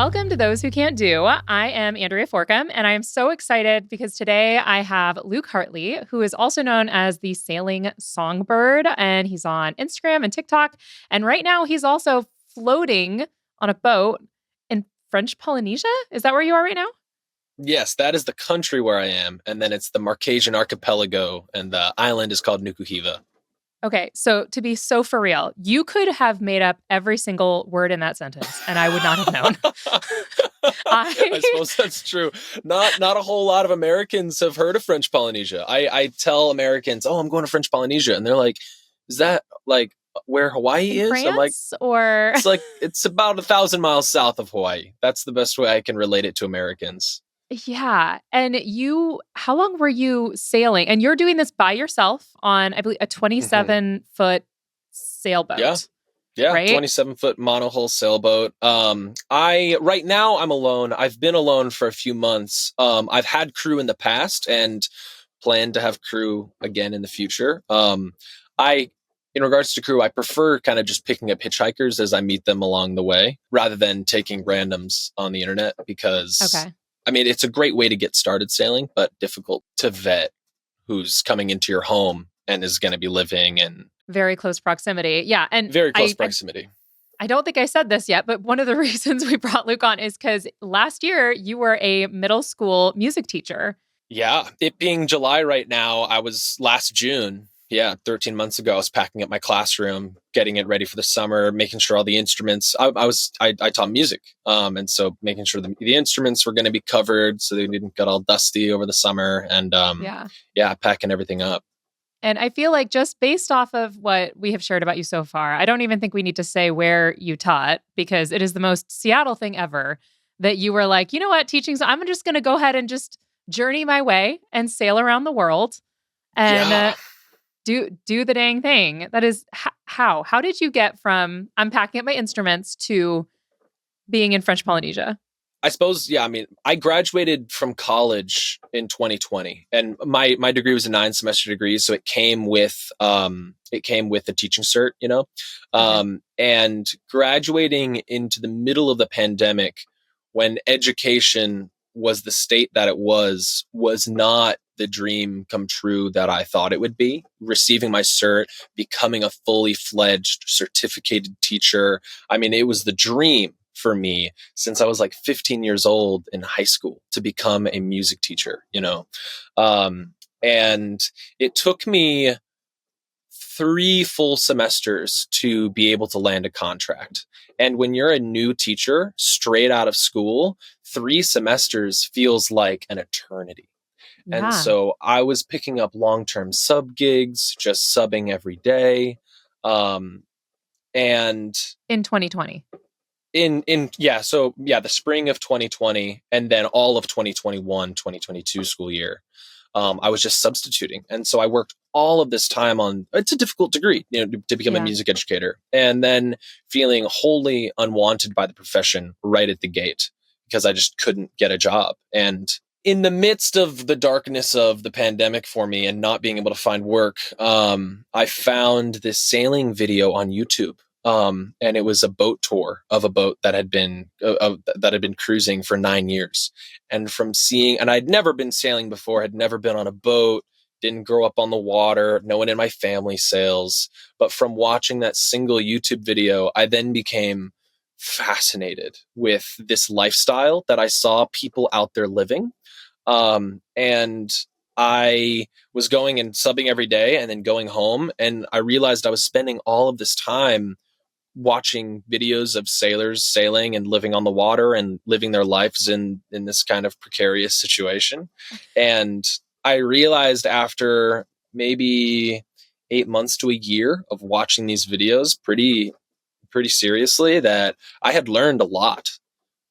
Welcome to Those Who Can't Do. I am Andrea Forkham, and I am so excited because today I have Luke Hartley, who is also known as the Sailing Songbird, and he's on Instagram and TikTok. And right now he's also floating on a boat in French Polynesia. Is that where you are right now? Yes, that is the country where I am. And then it's the Marquesian Archipelago, and the island is called Nukuhiva. Okay, so to be so for real, you could have made up every single word in that sentence, and I would not have known. I suppose that's true. Not a whole lot of Americans have heard of French Polynesia. I tell Americans, "Oh, I'm going to French Polynesia," and they're like, "Is that like where Hawaii is?" France, I'm like, or it's about 1,000 miles south of Hawaii. That's the best way I can relate it to Americans. yeah. And how long were you sailing? And you're doing this by yourself on, I believe, a Mhm. 27-foot sailboat, Yeah. Yeah, right? 27-foot monohull sailboat. I right now I'm alone. I've been alone for a few months. I've had crew in the past and plan to have crew again in the future. I In regards to crew, I prefer kind of just picking up hitchhikers as I meet them along the way rather than taking randoms on the internet because Okay. I mean it's a great way to get started sailing, but difficult to vet who's coming into your home and is going to be living in Very close proximity. Yeah. And very close I, proximity. I don't think I said this yet, but one of the reasons we brought Luke on is because last year you were a middle school music teacher. Yeah, it being July right now, I was last June. Yeah, 13 months ago, I was packing up my classroom, getting it ready for the summer, making sure all the instruments. I taught music, and so making sure the instruments were going to be covered so they didn't get all dusty over the summer, and Yeah. yeah, packing everything up. And I feel like just based off of what we have shared about you so far, I don't even think we need to say where you taught because it is the most Seattle thing ever that you were like, you know what, teaching, I'm just going to go ahead and just journey my way and sail around the world and Yeah, do the dang thing. That is how did you get from I'm packing up my instruments to being in French Polynesia? I suppose, yeah, I mean, I graduated from college in 2020 and my degree was a 9-semester degree. So it came with a teaching cert, you know, Okay. and graduating into the middle of the pandemic when education was the state that it was not the dream come true that I thought it would be. Receiving my cert, becoming a fully fledged certificated teacher. I mean, it was the dream for me since I was like 15 years old in high school to become a music teacher, you know? And it took me 3 full semesters to be able to land a contract. And when you're a new teacher straight out of school, 3 semesters feels like an eternity. And Yeah. so I was picking up long-term sub gigs, just subbing every day. Um, and In 2020. the spring of 2020 and then all of 2021 2022 school year, I was just substituting, and so I worked all of this time on it's a difficult degree, you know, to become a Yeah. music educator, and then feeling wholly unwanted by the profession right at the gate because I just couldn't get a job. And in the midst of the darkness of the pandemic for me and not being able to find work, I found this sailing video on YouTube. And it was a boat tour of a boat that had been cruising for 9 years. And from seeing, and I'd never been sailing before, had never been on a boat, didn't grow up on the water, no one in my family sails. But from watching that single YouTube video, I then became fascinated with this lifestyle that I saw people out there living. And I was going and subbing every day and then going home. And I realized I was spending all of this time watching videos of sailors sailing and living on the water and living their lives in this kind of precarious situation. And I realized after maybe 8 months to a year of watching these videos pretty seriously that I had learned a lot.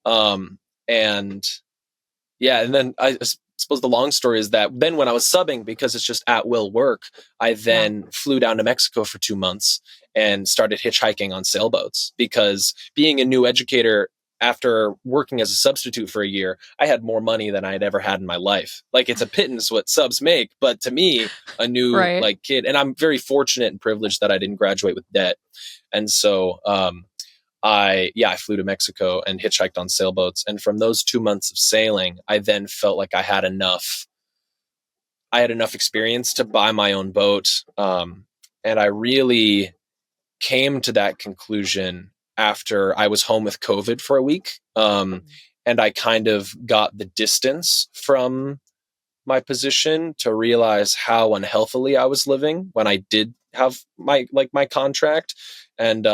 And yeah, and then I suppose the long story is that then when I was subbing, because it's just at will work, I Yeah. then flew down to Mexico for 2 months and started hitchhiking on sailboats because being a new educator after working as a substitute for a year, I had more money than I had ever had in my life. Like it's a pittance what subs make, but to me, a new Right. kid, and I'm very fortunate and privileged that I didn't graduate with debt. And so, I flew to Mexico and hitchhiked on sailboats. And from those 2 months of sailing, I then felt like I had enough experience to buy my own boat. And I really came to that conclusion after I was home with COVID for a week. And I kind of got the distance from my position to realize how unhealthily I was living when I did have my contract, and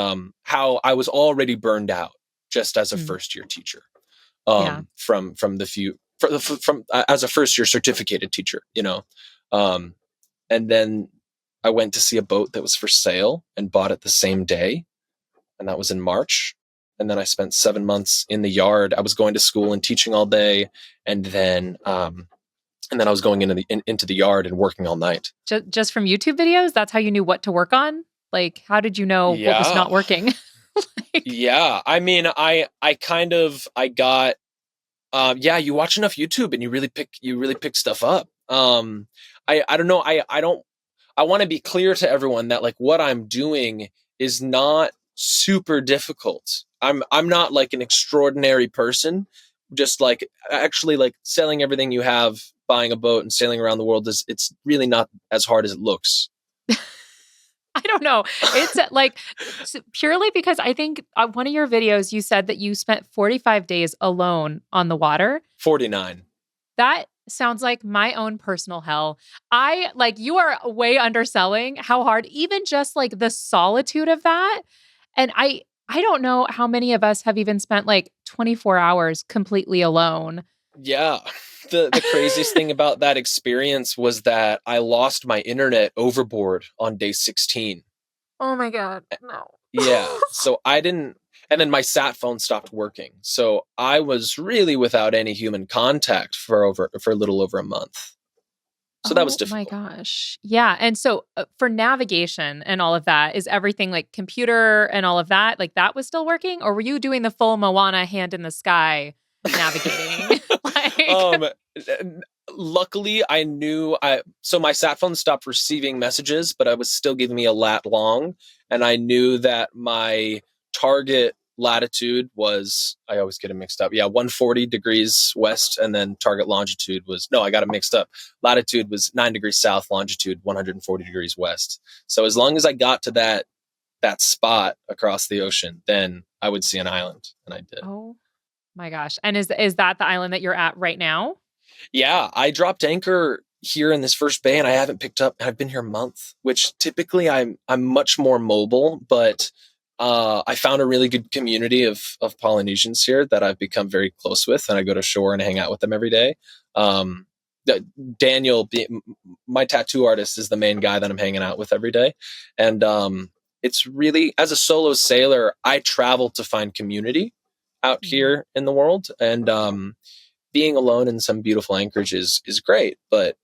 how I was already burned out just as a first year teacher. Yeah. From as a first year certificated teacher, and then I went to see a boat that was for sale and bought it the same day, and that was in March. And then I spent 7 months in the yard. I was going to school and teaching all day, and then I was going into the yard and working all night. Just from YouTube videos, that's how you knew what to work on? Like, how did you know what was not working? Yeah. I mean, I got, you watch enough YouTube and you really pick stuff up. I don't know. I want to be clear to everyone that like what I'm doing is not super difficult. I'm not like an extraordinary person. Just like actually like selling everything you have, buying a boat and sailing around the world it's really not as hard as it looks. I don't know. It's like purely because I think one of your videos, you said that you spent 45 days alone on the water. 49. That sounds like my own personal hell. You are way underselling how hard, even just like the solitude of that. And I don't know how many of us have even spent like 24 hours completely alone. Yeah. The craziest thing about that experience was that I lost my internet overboard on day 16. Oh my God. No. Yeah. So and then my sat phone stopped working. So I was really without any human contact for a little over a month. So that was difficult. Oh my gosh. Yeah. And so for navigation and all of that, is everything like computer and all of that, like that was still working? Or were you doing the full Moana hand in the sky navigating? Luckily I knew so my sat phone stopped receiving messages, but I was still giving me a lat long. And I knew that my target latitude was, I always get it mixed up. Yeah. 140 degrees west. And then target longitude I got it mixed up. Latitude was 9 degrees south, longitude 140 degrees west. So as long as I got to that spot across the ocean, then I would see an island. And I did. Oh my gosh. And is that the island that you're at right now? Yeah, I dropped anchor here in this first bay and I haven't picked up. I've been here a month, which typically I'm much more mobile, but I found a really good community of Polynesians here that I've become very close with, and I go to shore and hang out with them every day. Daniel, my tattoo artist, is the main guy that I'm hanging out with every day. And it's really, as a solo sailor, I travel to find community out here in the world. And being alone in some beautiful anchorage is great, but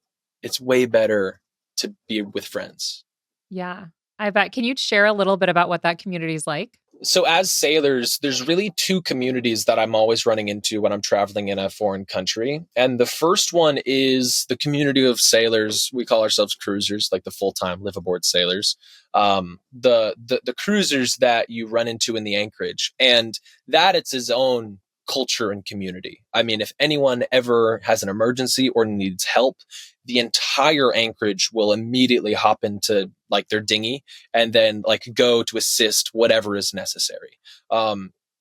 it's way better to be with friends. Yeah, I bet. Can you share a little bit about what that community is like? So as sailors, there's really two communities that I'm always running into when I'm traveling in a foreign country. And the first one is the community of sailors. We call ourselves cruisers, like the full-time live aboard sailors. The cruisers that you run into in the anchorage, and that it's its own culture and community. I mean, if anyone ever has an emergency or needs help, the entire anchorage will immediately hop into like their dinghy and then like go to assist whatever is necessary.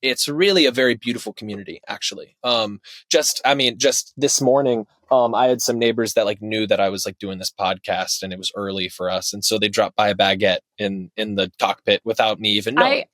It's really a very beautiful community, actually. Just this morning, I had some neighbors that like knew that I was like doing this podcast and it was early for us. And so they dropped by a baguette in the cockpit without me even knowing,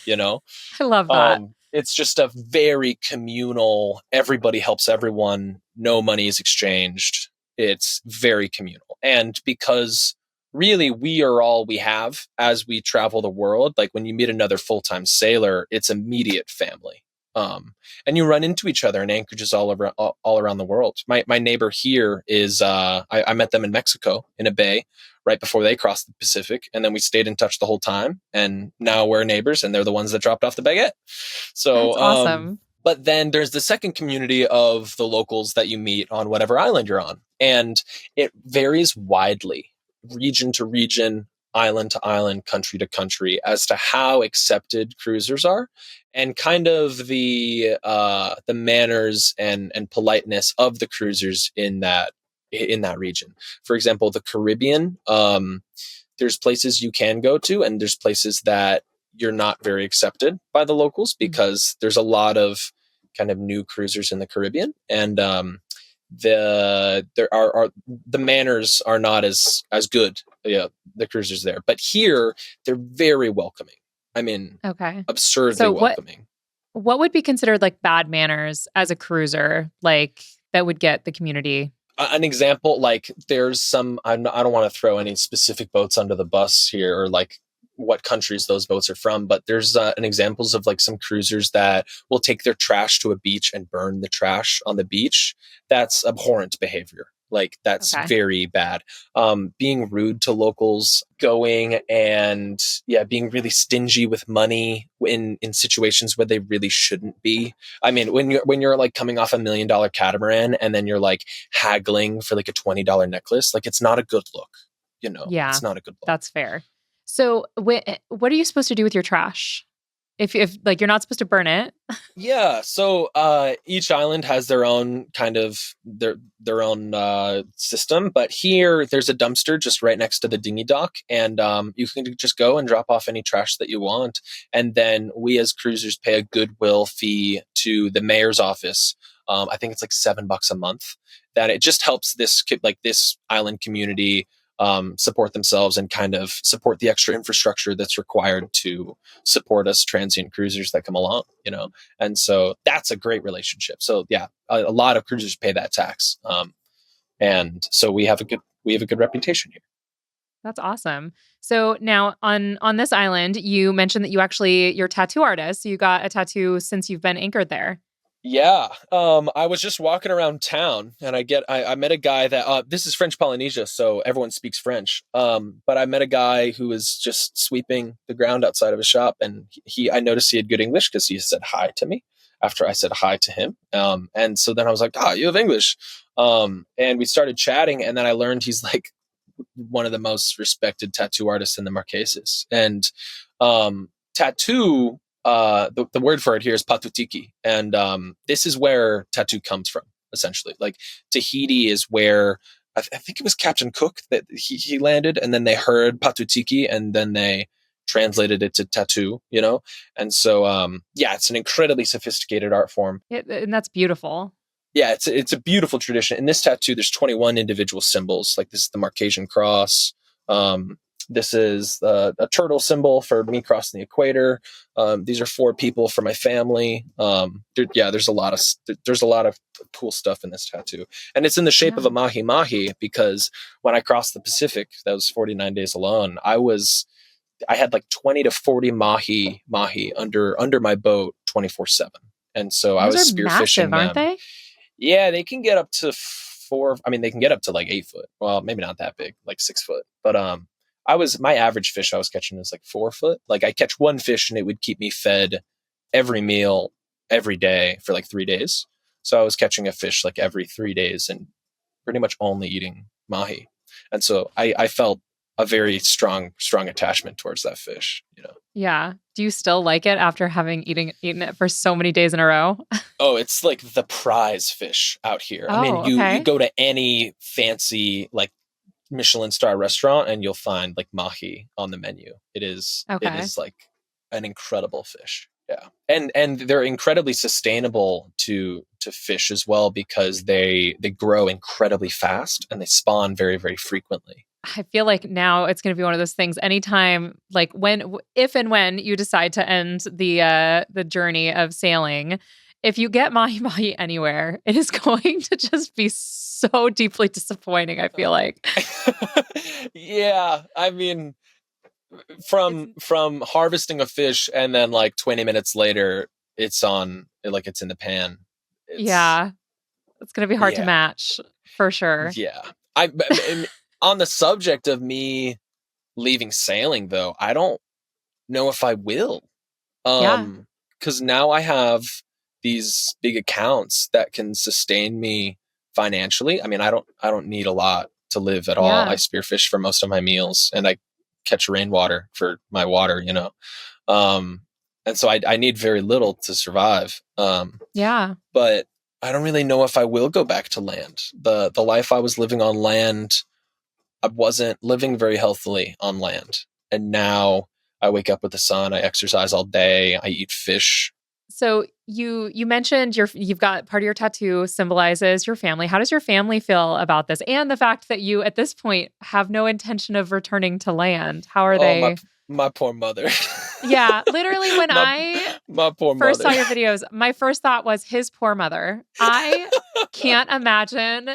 I love that. It's just a very communal, everybody helps everyone. No money is exchanged. It's very communal. And because really we are all we have as we travel the world, like when you meet another full-time sailor, it's immediate family. And you run into each other in anchorages all around the world. My neighbor here is, I met them in Mexico in a bay right before they crossed the Pacific. And then we stayed in touch the whole time. And now we're neighbors and they're the ones that dropped off the baguette. So, that's awesome. But then there's the second community of the locals that you meet on whatever island you're on. And it varies widely, region to region. island to island, country to country, as to how accepted cruisers are, and kind of the manners and politeness of the cruisers in that region. For example, the Caribbean, there's places you can go to, and there's places that you're not very accepted by the locals because there's a lot of kind of new cruisers in the Caribbean, and the manners are not as good. Yeah, the cruisers there, but here they're very welcoming. I mean, Okay. absurdly So welcoming. what would be considered like bad manners as a cruiser, like that would get the community? An example, like there's some, I don't want to throw any specific boats under the bus here, or like what countries those boats are from, but there's an examples of like some cruisers that will take their trash to a beach and burn the trash on the beach. That's abhorrent behavior. Like that's Okay. very bad. Being rude to locals, going and being really stingy with money in situations where they really shouldn't be. I mean, when you're like coming off $1 million catamaran and then you're like haggling for like a $20 necklace, like it's not a good look. Yeah, It's not a good look. that's fair. So what are you supposed to do with your trash? If like you're not supposed to burn it. Yeah, so each island has their own kind of their own system, but here there's a dumpster just right next to the dinghy dock, and you can just go and drop off any trash that you want, and then we as cruisers pay a goodwill fee to the mayor's office. I think it's like $7 a month. That it just helps this island community support themselves and kind of support the extra infrastructure that's required to support us transient cruisers that come along, and so that's a great relationship. So yeah, a lot of cruisers pay that tax, and so we have a good reputation here. That's awesome. So now on this island, you mentioned that you're a tattoo artist. So you got a tattoo since you've been anchored there. Yeah. I was just walking around town and I met a guy that, this is French Polynesia, so everyone speaks French. But I met a guy who was just sweeping the ground outside of his shop, and I noticed he had good English because he said hi to me after I said hi to him. And so then I was like, you have English. And we started chatting, and then I learned he's like one of the most respected tattoo artists in the Marquesas. And, tattoo, the word for it here is patutiki, and this is where tattoo comes from. Essentially, like Tahiti is where I think it was Captain Cook that he landed, and then they heard patutiki, and then they translated it to tattoo. And so it's an incredibly sophisticated art form. And that's beautiful. Yeah, it's a beautiful tradition. In this tattoo, there's 21 individual symbols. Like this is the Marquesian cross. This is a turtle symbol for me crossing the equator. These are 4 people for my family. There's a lot of cool stuff in this tattoo, and it's in the shape of a mahi mahi because when I crossed the Pacific, that was 49 days alone. I had like 20 to 40 mahi under my boat 24/7, and so Those I was are spearfishing massive, them. aren't they? Yeah, they can get up to 4. I mean, they can get up to like 8 foot. Well, maybe not that big, like 6 foot. But my average fish I was catching was like 4 foot. Like I catch one fish and it would keep me fed every meal every day for like 3 days. So I was catching a fish like every 3 days and pretty much only eating mahi. And so I felt a very strong attachment towards that fish. Yeah. Do you still like it after having eaten it for so many days in a row? Oh, it's like the prize fish out here. I mean, you go to any fancy like Michelin star restaurant and you'll find like mahi on the menu. It is like an incredible fish. Yeah. And they're incredibly sustainable to fish as well because they grow incredibly fast and they spawn very, very frequently. I feel like now it's going to be one of those things. Anytime, like if and when you decide to end the journey of sailing, if you get mahi mahi anywhere, it is going to just be so deeply disappointing. I feel like. Yeah, I mean, from harvesting a fish and then like 20 minutes later, it's in the pan. It's going to be hard to match for sure. Yeah, on the subject of me leaving sailing, though, I don't know if I will. Because now I have these big accounts that can sustain me financially. I mean, I don't need a lot to live at all. I spearfish for most of my meals, and I catch rainwater for my water, Um, and so I need very little to survive. Yeah. But I don't really know if I will go back to land. The life I was living on land, I wasn't living very healthily on land. And now I wake up with the sun, I exercise all day, I eat fish. So you mentioned you've got part of your tattoo symbolizes your family. How does your family feel about this? And the fact that you at this point have no intention of returning to land. How are Oh, they? my poor mother. Yeah, literally when my I my poor first saw mother. your videos, my first thought was his poor mother. I can't imagine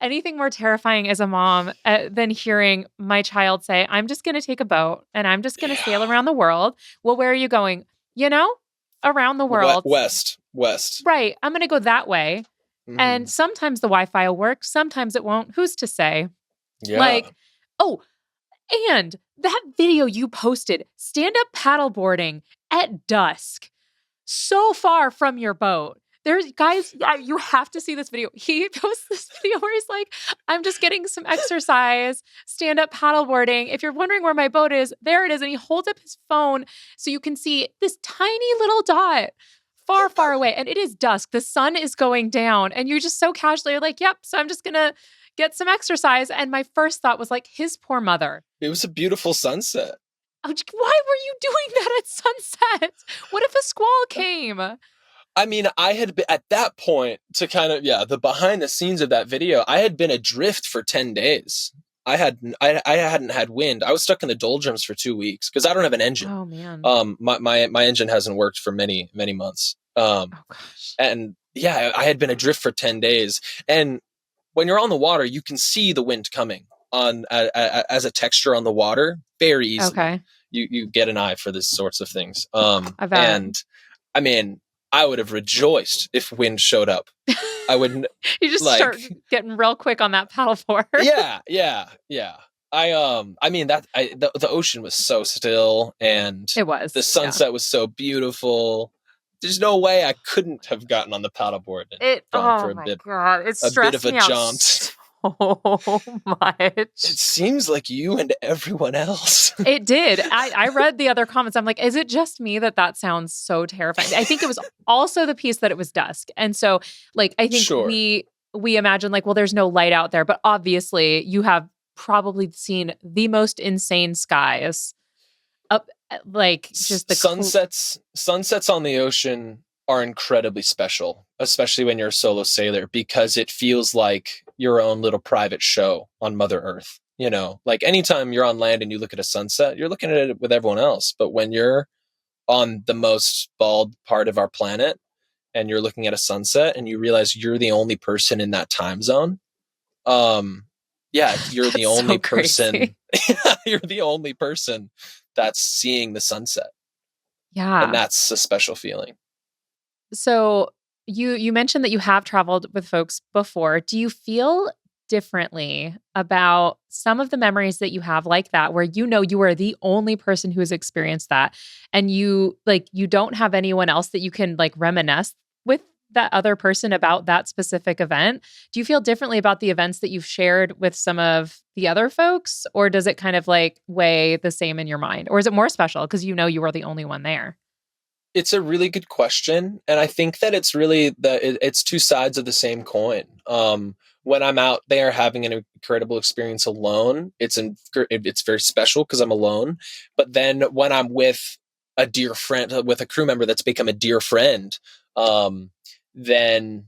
anything more terrifying as a mom than hearing my child say, I'm just going to take a boat and I'm just going to sail Yeah. around the world. Well, where are you going? Around the world. West. Right. I'm going to go that way. And Mhm. sometimes the Wi Fi will work, sometimes it won't. Who's to say? Yeah. Like, oh, and that video you posted, stand up paddleboarding at dusk, so far from your boat. There's guys, you have to see this video. He posts this video where he's like, I'm just getting some exercise, stand up paddleboarding. If you're wondering where my boat is, there it is. And he holds up his phone so you can see this tiny little dot far, far away. And it is dusk. The sun is going down. And you're just so casually you're like, yep, so I'm just going to get some exercise. And my first thought was like, his poor mother. It was a beautiful sunset. Why were you doing that at sunset? What if a squall came? I mean, I had been at that point to kind of, the behind the scenes of that video, I had been adrift for 10 days. I hadn't had wind. I was stuck in the doldrums for 2 weeks because I don't have an engine. Oh man. My engine hasn't worked for many, many months. Oh gosh. And yeah, I had been adrift for 10 days. And when you're on the water, you can see the wind coming on as a texture on the water very easily. Okay. You get an eye for these sorts of things. I bet. And I mean, I would have rejoiced if wind showed up. I wouldn't. You just start getting real quick on that paddleboard. Yeah. I mean the ocean was so still, and it was. The sunset was so beautiful. There's no way I couldn't have gotten on the paddleboard and gone for a bit of a jaunt. So much. It seems like you and everyone else. It did. I read the other comments. I'm like, is it just me that sounds so terrifying? I think it was also the piece that it was dusk. And so like, I think we imagine like, well, there's no light out there, but obviously you have probably seen the most insane skies up, like just the sunsets on the ocean are incredibly special, especially when you're a solo sailor, because it feels like your own little private show on Mother Earth. Like anytime you're on land and you look at a sunset, you're looking at it with everyone else. But when you're on the most bald part of our planet and you're looking at a sunset and you realize you're the only person in that time zone, you're the only person. You're the only person that's seeing the sunset. Yeah. And that's a special feeling. So you mentioned that you have traveled with folks before. Do you feel differently about some of the memories that you have like that, where you are the only person who has experienced that, and you don't have anyone else that you can like reminisce with that other person about that specific event? Do you feel differently about the events that you've shared with some of the other folks, or does it kind of like weigh the same in your mind, or is it more special because you were the only one there? It's a really good question. And I think that it's really it's two sides of the same coin. When I'm out there having an incredible experience alone, it's very special because I'm alone. But then when I'm with a dear friend, with a crew member that's become a dear friend, then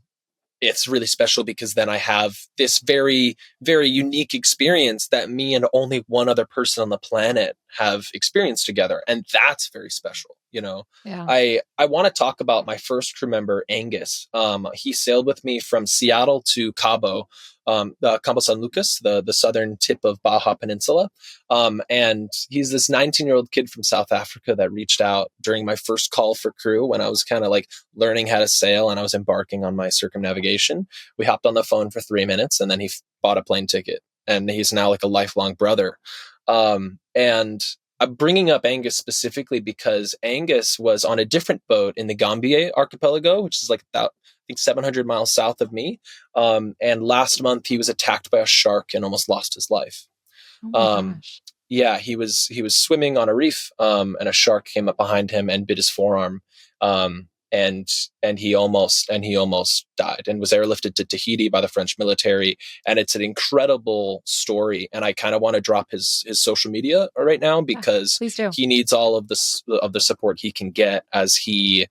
it's really special because then I have this very, very unique experience that me and only one other person on the planet have experienced together. And that's very special. Yeah. I want to talk about my first crew member, Angus. He sailed with me from Seattle to Cabo, Cabo San Lucas, the southern tip of Baja Peninsula. And he's this 19-year-old kid from South Africa that reached out during my first call for crew when I was kind of like learning how to sail and I was embarking on my circumnavigation. We hopped on the phone for 3 minutes and then he bought a plane ticket, and he's now like a lifelong brother. And I'm bringing up Angus specifically because Angus was on a different boat in the Gambier archipelago, which is like about, I think, 700 miles south of me. And last month he was attacked by a shark and almost lost his life. Oh my gosh. Yeah, he was swimming on a reef, and a shark came up behind him and bit his forearm, and he almost died and was airlifted to Tahiti by the French military. And it's an incredible story. And I kind of want to drop his social media right now Yeah, because please do. he needs all of the support he can get as he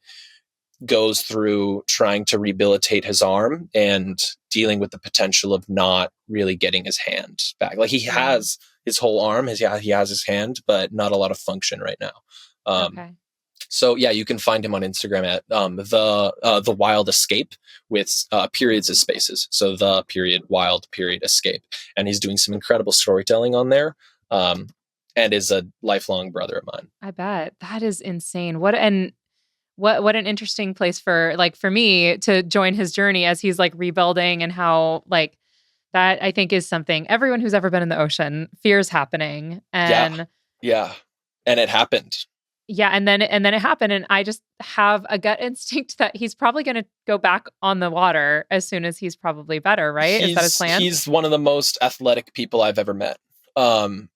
goes through trying to rehabilitate his arm and dealing with the potential of not really getting his hand back. Like he Yeah. has his whole arm, he has his hand, but not a lot of function right now. Okay. So yeah, you can find him on Instagram at the Wild Escape with periods as spaces. So the period wild period escape, and he's doing some incredible storytelling on there. And is a lifelong brother of mine. I bet. That is insane. What an interesting place for me to join his journey as he's like rebuilding, and how like that I think is something everyone who's ever been in the ocean fears happening. Yeah, And yeah, and it happened. yeah, and then it happened, and I just have a gut instinct that he's probably going to go back on the water as soon as he's probably better, right? Is that his plan? He's one of the most athletic people I've ever met.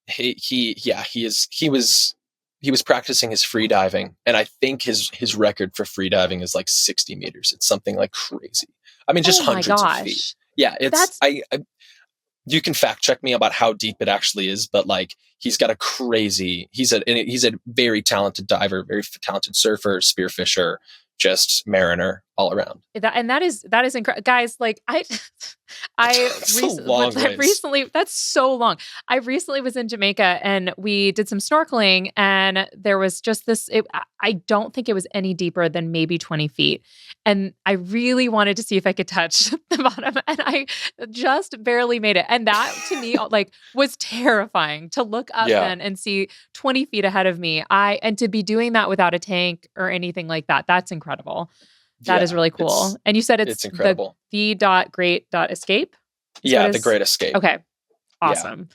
He was practicing his free diving, and I think his record for free diving is like 60 meters. It's something like crazy. I mean, just Oh my hundreds of feet. gosh. Yeah, it's That's I you can fact check me about how deep it actually is, but like he's got a crazy. He's a very talented diver, very talented surfer, spearfisher, just mariner all around. that is incredible, guys. Like I It's a long race. recently that's so long. I recently was in Jamaica and we did some snorkeling, and there was just this. I don't think it was any deeper than maybe 20 feet, and I really wanted to see if I could touch the bottom, and I just barely made it. And that to me like was terrifying to look up Yeah, then and see 20 feet ahead of me. And to be doing that without a tank or anything like that. That's incredible. That is yeah, really it's cool. And you said it's it's incredible. the dot great dot escape is what Yeah, the is Great Escape. okay. Yeah. Awesome.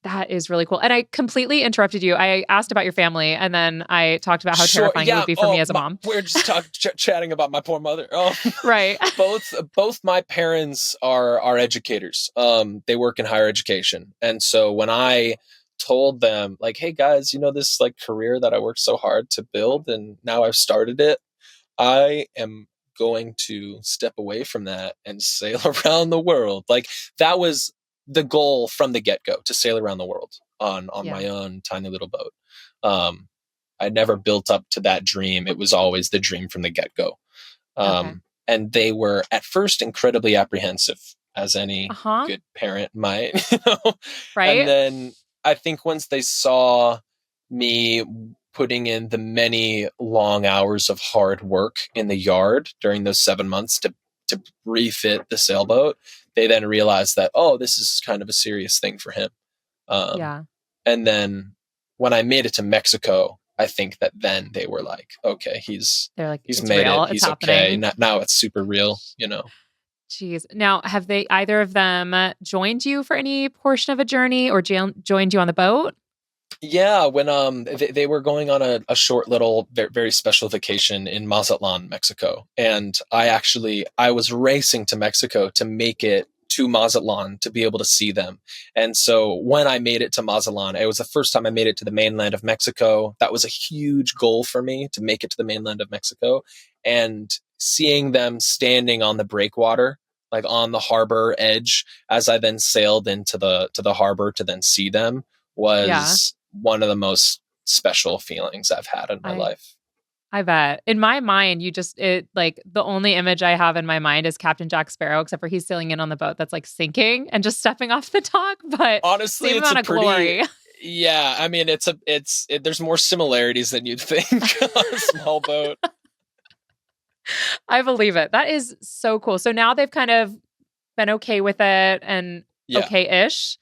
That is really cool. And I completely interrupted you. I asked about your family, and then I talked about how Sure. terrifying it Yeah. would be for me as a mom. We're just chatting about my poor mother. Oh, Right. both my parents are educators. They work in higher education, and so when I told them like, "Hey guys, this like career that I worked so hard to build, and now I've started it, I am going to step away from that and sail around the world." Like that was the goal from the get-go, to sail around the world on Yeah. my own tiny little boat. Um, I never built up to that dream. It was always the dream from the get-go. Okay. And they were at first incredibly apprehensive, as any Uh-huh. good parent might. And Right? then I think once they saw me putting in the many long hours of hard work in the yard during those 7 months to refit the sailboat, they then realized that, oh, this is kind of a serious thing for him. Um, Yeah. and then when I made it to Mexico, I think that then they were like, okay, They're like, he's it's made real. it. It's He's okay. happening. Now it's super real. Jeez. Now, have they either of them joined you for any portion of a journey or joined you on the boat? Yeah, when they were going on a short little very special vacation in Mazatlan, Mexico, and I was racing to Mexico to make it to Mazatlan to be able to see them. And so when I made it to Mazatlan, it was the first time I made it to the mainland of Mexico. That was a huge goal for me, to make it to the mainland of Mexico, and seeing them standing on the breakwater, like on the harbor edge, as I then sailed into the harbor to then see them, Yeah. was one of the most special feelings I've had in my I life. I bet. In my mind, like the only image I have in my mind is Captain Jack Sparrow, except for he's sailing in on the boat that's like sinking and just stepping off the dock, but Honestly, same it's a amount of pretty, glory. yeah, I mean, there's more similarities than you'd think on a small boat. I believe it. That is so cool. So now they've kind of been okay with it and Yeah. okay-ish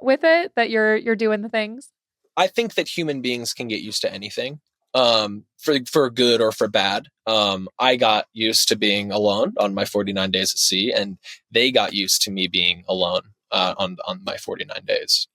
with it, that you're doing the things. I think that human beings can get used to anything, for good or for bad. I got used to being alone on my 49 days at sea, and they got used to me being alone on my 49 days.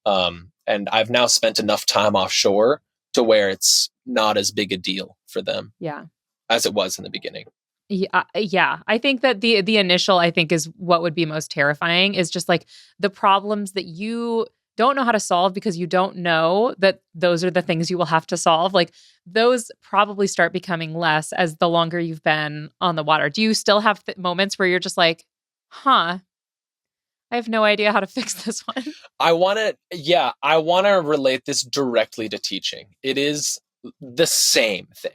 And I've now spent enough time offshore to where it's not as big a deal for them Yeah. as it was in the beginning. Yeah. I think that the initial, I think, is what would be most terrifying, is just like the problems that you don't know how to solve because you don't know that those are the things you will have to solve, like those probably start becoming less as the longer you've been on the water. Do you still have moments where you're just like, huh, I have no idea how to fix this one? I want to relate this directly to teaching. It is the same thing.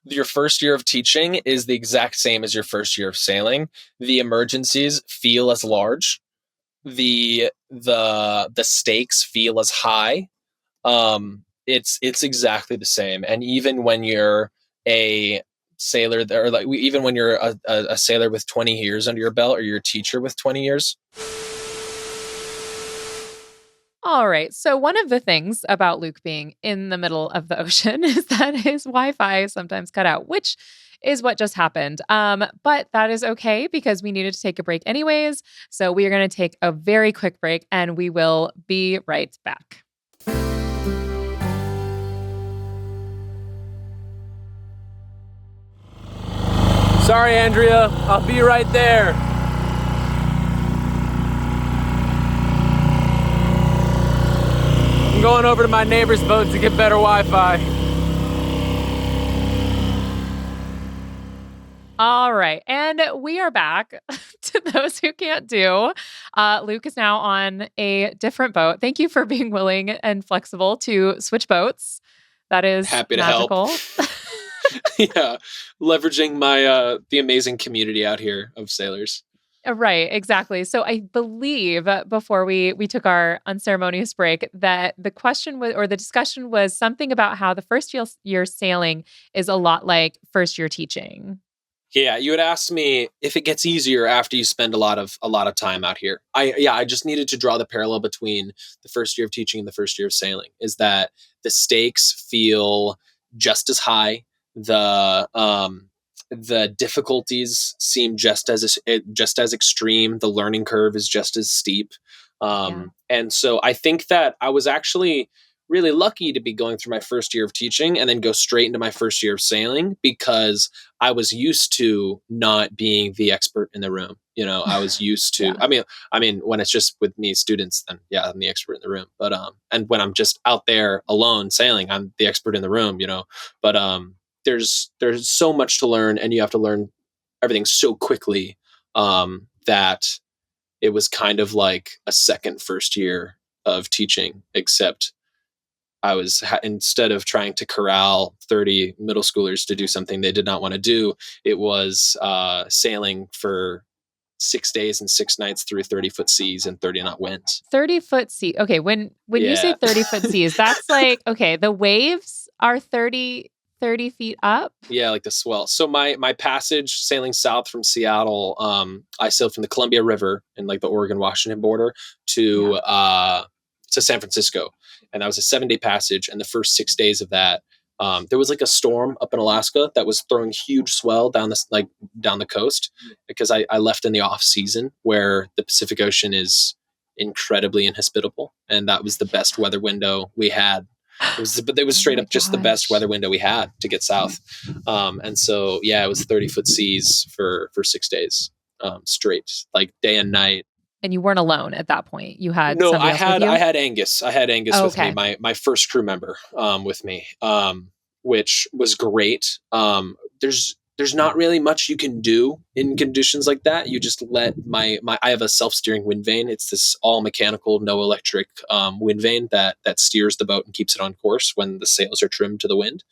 Your first year of teaching is the exact same as your first year of sailing. The emergencies feel as large. The stakes feel as high. It's exactly the same. And even when you're a sailor, or like even when you're a sailor with 20 years under your belt, or you're a teacher with 20 years. All right. So, one of the things about Luke being in the middle of the ocean is that his Wi Fi sometimes cut out, which is what just happened. But that is okay because we needed to take a break anyways. So, we are going to take a very quick break and we will be right back. Sorry, Andrea. I'll be right there. I'm going over to my neighbor's boat to get better Wi-Fi. All right. And we are back. To those who can't do, Luke is now on a different boat. Thank you for being willing and flexible to switch boats. That is Happy to magical. help. Yeah, leveraging my the amazing community out here of sailors. Right, exactly. So I believe before we took our unceremonious break that the question was, or the discussion was something about how the first year sailing is a lot like first year teaching. Yeah, you had asked me if it gets easier after you spend a lot of time out here. I just needed to draw the parallel between the first year of teaching and the first year of sailing. Is that the stakes feel just as high, the difficulties seem just as extreme, the learning curve is just as steep, and so I think that I was actually really lucky to be going through my first year of teaching and then go straight into my first year of sailing, because I was used to not being the expert in the room. I was used to, Yeah. I mean, when it's just with me students, then yeah, I'm the expert in the room. But, and when I'm just out there alone sailing, I'm the expert in the room, but, there's so much to learn, and you have to learn everything so quickly, that it was kind of like a second first year of teaching, except I was instead of trying to corral 30 middle schoolers to do something they did not want to do, it was sailing for 6 days and 6 nights through 30-foot seas and 30-knot winds. 30-foot sea. Okay, when you say 30-foot seas, that's like, okay, the waves are 30 feet up. Yeah, like the swell. So my passage sailing south from Seattle, I sailed from the Columbia River in like the Oregon-Washington border to San Francisco. And that was a 7-day passage. And the first 6 days of that, there was like a storm up in Alaska that was throwing huge swell down the coast, because I left in the off season where the Pacific Ocean is incredibly inhospitable. And that was the best weather window we had. It was straight up just the best weather window we had to get south. And so, yeah, it was 30-foot seas for 6 days, straight, like day and night. And you weren't alone at that point. You had No, somebody else with you? I had Angus. I had Angus with okay. me, my first crew member, with me, which was great. There's not really much you can do in conditions like that. You just let I have a self-steering wind vane. It's this all mechanical, no electric wind vane that steers the boat and keeps it on course when the sails are trimmed to the wind.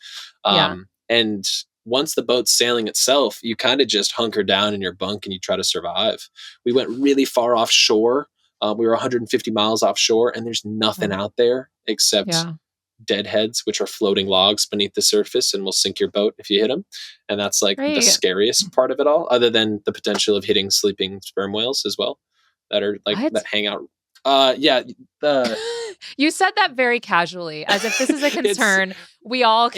And once the boat's sailing itself, you kind of just hunker down in your bunk and you try to survive. We went really far offshore. We were 150 miles offshore, and there's nothing out there except deadheads, which are floating logs beneath the surface and will sink your boat if you hit them. And that's like the scariest part of it all, other than the potential of hitting sleeping sperm whales as well, that are like that hang out. You said that very casually, as if this is a concern we all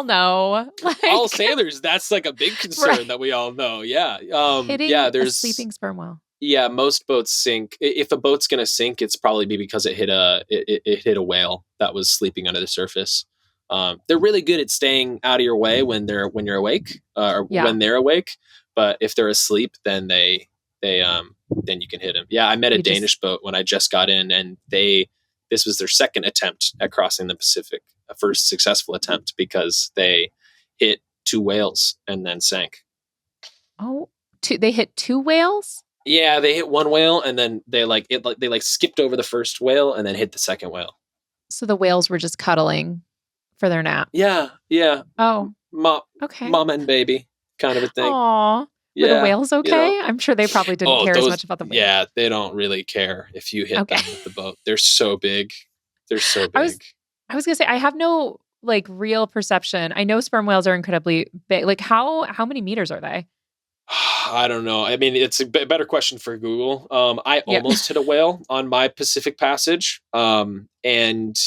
know. Like, all sailors, that's like a big concern that we all know. Yeah. Hitting there's a sleeping sperm whale. Yeah, most boats sink. If a boat's going to sink, it's probably because it hit a whale that was sleeping under the surface. They're really good at staying out of your way when you're awake, or when they're awake. But if they're asleep, then then you can hit them. Yeah, I met a Danish boat when I just got in, and they this was their second attempt at crossing the Pacific, a first successful attempt, because they hit 2 whales and then sank. Oh, they hit 2 whales? Yeah, they hit 1 whale and then they skipped over the first whale and then hit the second whale. So the whales were just cuddling for their nap. Yeah. Oh, Mom, okay. mom and baby kind of a thing. Aw. Were the whales okay? I'm sure they probably didn't care as much about the whales. Yeah, they don't really care if you hit them with the boat. They're so big. They're so big. I was gonna say, I have no real perception. I know sperm whales are incredibly big. Like how many meters are they? I don't know. I mean, it's a better question for Google. I almost hit a whale on my Pacific Passage, and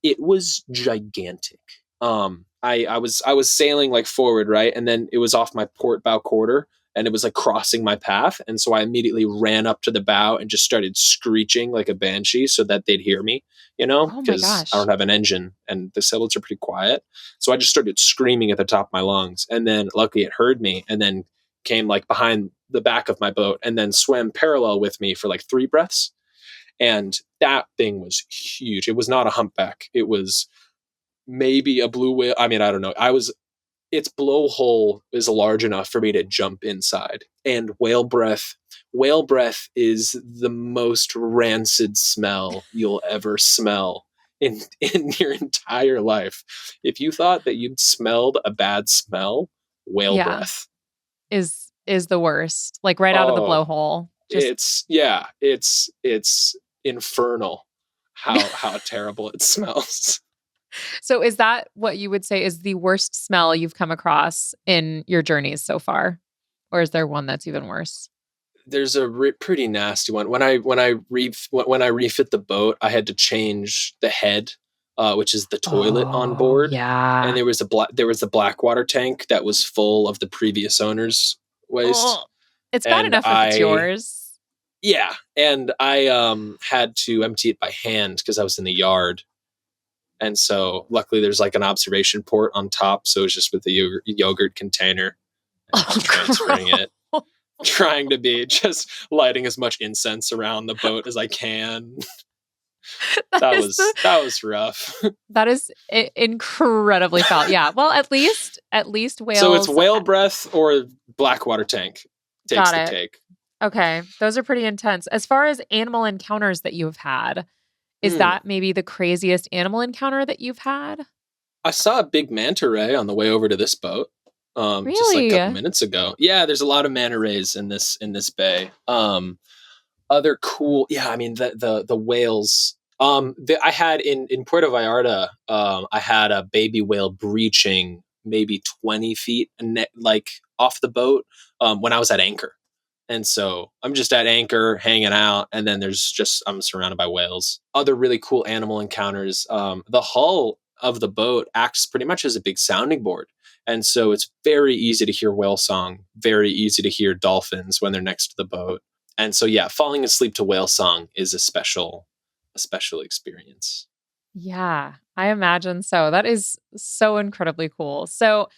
it was gigantic. I was sailing forward, right, and then it was off my port bow quarter, and it was crossing my path, and so I immediately ran up to the bow and just started screeching like a banshee so that they'd hear me, because I don't have an engine and the sailboats are pretty quiet. So I just started screaming at the top of my lungs, and then luckily it heard me, and then came behind the back of my boat and then swam parallel with me for 3 breaths. And that thing was huge. It was not a humpback. It was maybe a blue whale. I mean, I don't know. Its blowhole is large enough for me to jump inside. And whale breath is the most rancid smell you'll ever smell in your entire life. If you thought that you'd smelled a bad smell, whale breath is the worst. Right out of the blowhole. It's infernal how terrible it smells. So is that what you would say is the worst smell you've come across in your journeys so far? Or is there one that's even worse? There's a pretty nasty one. When I refit the boat, I had to change the head, which is the toilet on board. Yeah. And there was a blackwater tank that was full of the previous owner's waste. Oh, it's bad enough if it's yours. Yeah. And I had to empty it by hand because I was in the yard. And so luckily there's an observation port on top. So it's just with the yogurt container and transferring it, trying to be just lighting as much incense around the boat as I can. That was rough. That is incredibly foul. Yeah. Well, at least whales. So it's whale breath or blackwater tank takes the cake. Okay. Those are pretty intense. As far as animal encounters that you've had, is that maybe the craziest animal encounter that you've had? I saw a big manta ray on the way over to this boat. Really? Just a couple minutes ago. Yeah, there's a lot of manta rays in this bay. Other cool, I mean the whales. I had in Puerto Vallarta, I had a baby whale breaching maybe 20 feet off the boat when I was at anchor. And so I'm just at anchor hanging out, and then I'm surrounded by whales. Other really cool animal encounters. The hull of the boat acts pretty much as a big sounding board. And so it's very easy to hear whale song, very easy to hear dolphins when they're next to the boat. And so, falling asleep to whale song is a special experience. Yeah, I imagine so. That is so incredibly cool. So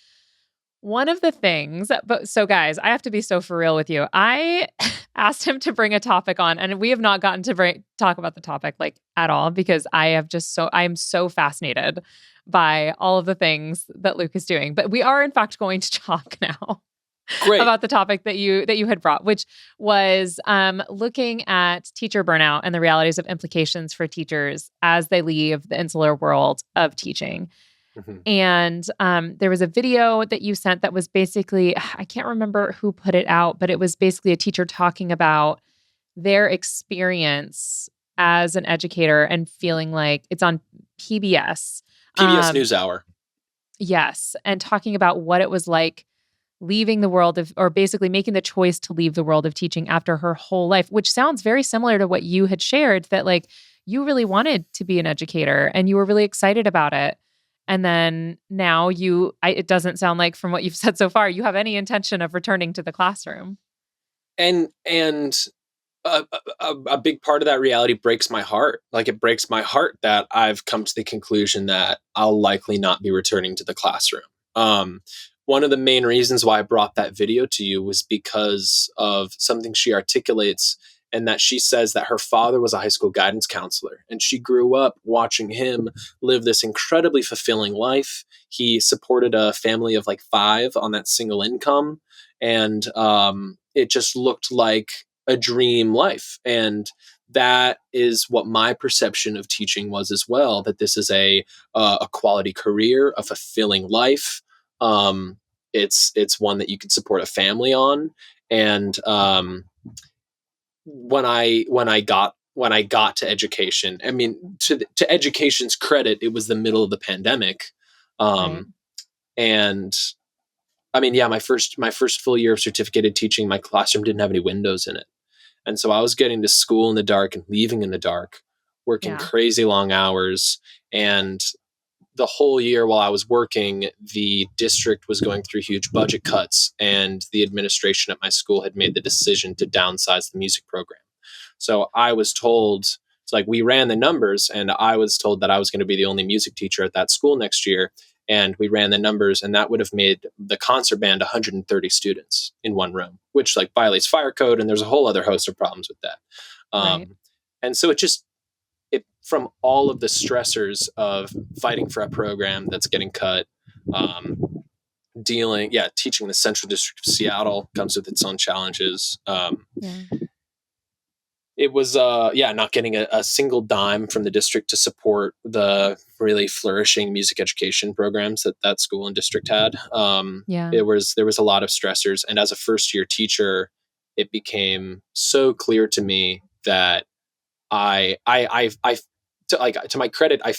one of the things, so guys, I have to be so for real with you. I asked him to bring a topic on, and we have not gotten to talk about the topic at all, because I am so fascinated by all of the things that Luke is doing. But we are in fact going to talk now. Great. About the topic that you had brought, which was looking at teacher burnout and the realities of implications for teachers as they leave the insular world of teaching. Mm-hmm. And there was a video that you sent that was basically, I can't remember who put it out, but it was basically a teacher talking about their experience as an educator and feeling like it's on PBS. PBS NewsHour. Yes. And talking about what it was like leaving the world or basically making the choice to leave the world of teaching after her whole life, which sounds very similar to what you had shared, that you really wanted to be an educator and you were really excited about it. And then now it doesn't sound like from what you've said so far, you have any intention of returning to the classroom. And a big part of that reality breaks my heart. It breaks my heart that I've come to the conclusion that I'll likely not be returning to the classroom. One of the main reasons why I brought that video to you was because of something she articulates and that she says that her father was a high school guidance counselor, and she grew up watching him live this incredibly fulfilling life. He supported a family of like 5 on that single income, and it just looked like a dream life. And that is what my perception of teaching was as well, that this is a quality career, a fulfilling life. It's one that you can support a family on. And when I got to education, I mean, to education's credit, it was the middle of the pandemic. Right. And I mean, yeah, my first full year of certificated teaching, my classroom didn't have any windows in it. And so I was getting to school in the dark and leaving in the dark, working Yeah. crazy long hours. And the whole year while I was working, the district was going through huge budget cuts, and the administration at my school had made the decision to downsize the music program. So I was told, it's like we ran the numbers, and I was told that I was going to be the only music teacher at that school next year. And we ran the numbers, and that would have made the concert band 130 students in one room, which like violates fire code. And there's a whole other host of problems with that. Right. And so it from all of the stressors of fighting for a program that's getting cut, teaching the Central District of Seattle comes with its own challenges. It was not getting a single dime from the district to support the really flourishing music education programs that school and district had. There was a lot of stressors, and as a first year teacher, it became so clear to me that to my credit, I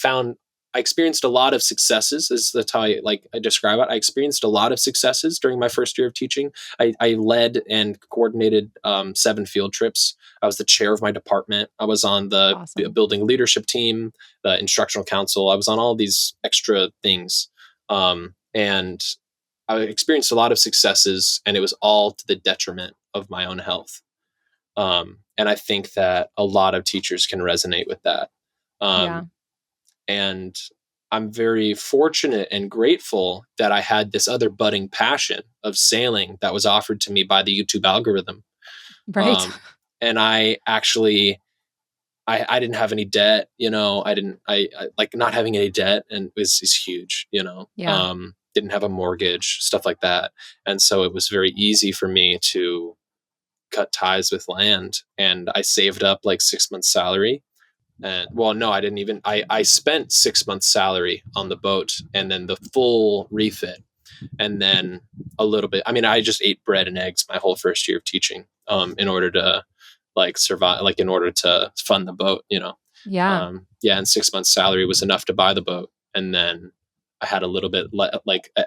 experienced a lot of successes. That's how I describe it. I experienced a lot of successes during my first year of teaching. I led and coordinated 7 field trips. I was the chair of my department. I was on the building leadership team, the instructional council. I was on all these extra things. And I experienced a lot of successes, and it was all to the detriment of my own health. And I think that a lot of teachers can resonate with that. And I'm very fortunate and grateful that I had this other budding passion of sailing that was offered to me by the YouTube algorithm. Right. And I actually, I didn't have any debt, I like not having any debt and is huge, didn't have a mortgage, stuff like that. And so it was very easy for me to cut ties with land, and I saved up like 6 months salary. And well, no, I didn't even, I spent 6 months salary on the boat, and then the full refit, and then a little bit. I mean, I just ate bread and eggs my whole first year of teaching, in order to survive, in order to fund the boat, and 6 months salary was enough to buy the boat. And then I had a little bit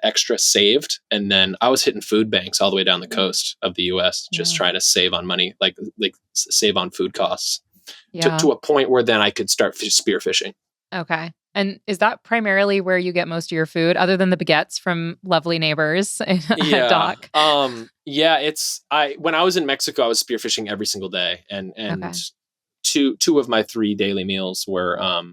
extra saved, and then I was hitting food banks all the way down the coast of the US, just trying to save on money, like save on food costs, to a point where then I could start spearfishing. Okay. And is that primarily where you get most of your food, other than the baguettes from lovely neighbors at dock? When I was in Mexico, I was spearfishing every single day, and two of my 3 daily meals were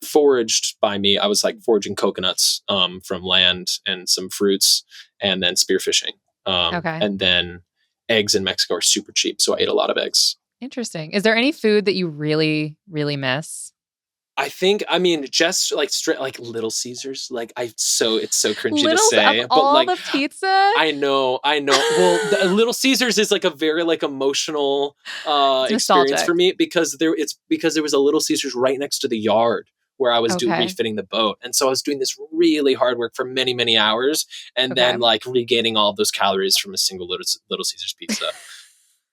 foraged by me. I was foraging coconuts from land and some fruits, and then spearfishing. And then eggs in Mexico are super cheap, so I ate a lot of eggs. Interesting. Is there any food that you really, really miss? I think, just Little Caesars. It's so cringy to say, of all the pizza. I know. Well, Little Caesars is a very emotional experience for me, because there was a Little Caesars right next to the yard where I was refitting the boat, and so I was doing this really hard work for many, many hours, and then regaining all of those calories from a single Little Caesars pizza.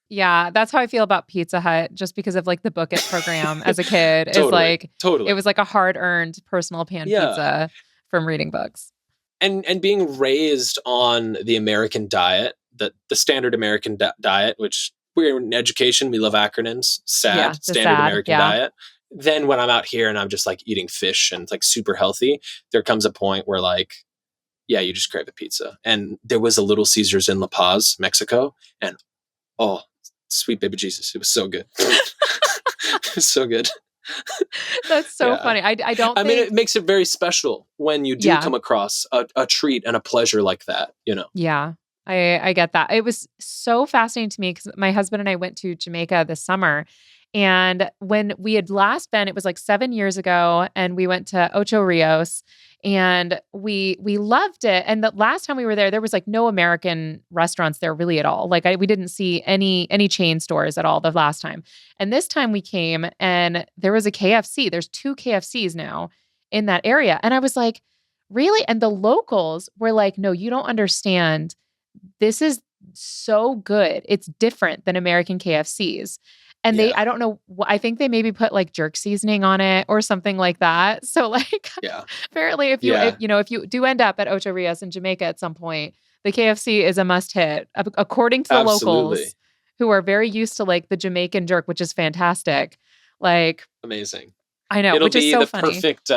Yeah, that's how I feel about Pizza Hut, just because of the Book It program as a kid. Totally. It was a hard-earned personal pan pizza from reading books. And being raised on the American diet, the standard American diet, which we're in education, we love acronyms, standard American diet. Then when I'm out here and I'm just eating fish and super healthy, there comes a point where you just crave a pizza. And there was a Little Caesars in La Paz, Mexico, and oh, sweet baby Jesus, it was so good. It was so good. That's so funny. I mean, it makes it very special when you do come across a treat and a pleasure like that, Yeah. I get that. It was so fascinating to me because my husband and I went to Jamaica this summer. And when we had last been, it was like 7 years ago, and we went to Ocho Rios and we loved it. And the last time we were there was like no American restaurants there really at all. Like we didn't see any chain stores at all the last time. And this time we came and there was a KFC. There's two KFCs now in that area. And I was like, really? And the locals were like, no, you don't understand. This is so good. It's different than American KFCs. And I Yeah. don't know, I think they maybe put like jerk seasoning on it or something like that. So like, Yeah. apparently Yeah. if you do end up at Ocho Rios in Jamaica at some point, the KFC is a must hit according to the Absolutely. locals who are very used to like the Jamaican jerk, which is fantastic. Like, Amazing. I know, It'll which is be so the funny. perfect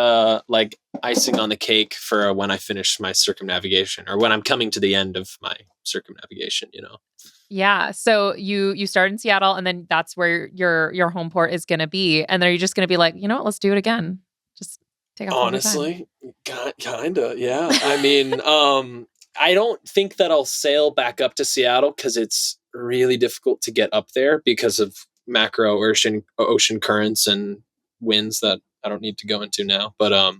like icing on the cake for when I finish my circumnavigation or when I'm coming to the end of my circumnavigation, Yeah. So you start in Seattle and then that's where your home port is going to be. And then are you just going to be like, you know what, let's do it again. Just take off one more time. Honestly, kinda, yeah. I mean, I don't think that I'll sail back up to Seattle because it's really difficult to get up there because of macro ocean currents and winds that I don't need to go into now. But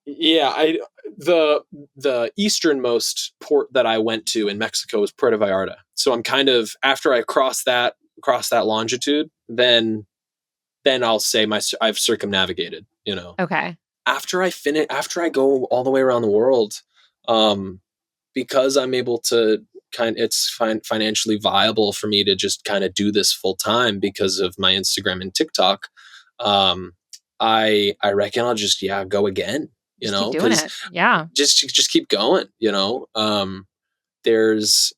yeah, the easternmost port that I went to in Mexico was Puerto Vallarta. So I'm kind of after I cross that longitude, then I'll say I've circumnavigated. Okay. After I go all the way around the world, because I'm able to it's financially viable for me to just kind of do this full time because of my Instagram and TikTok. I reckon I'll just go again, Just keep doing because it. Yeah. just keep going, there's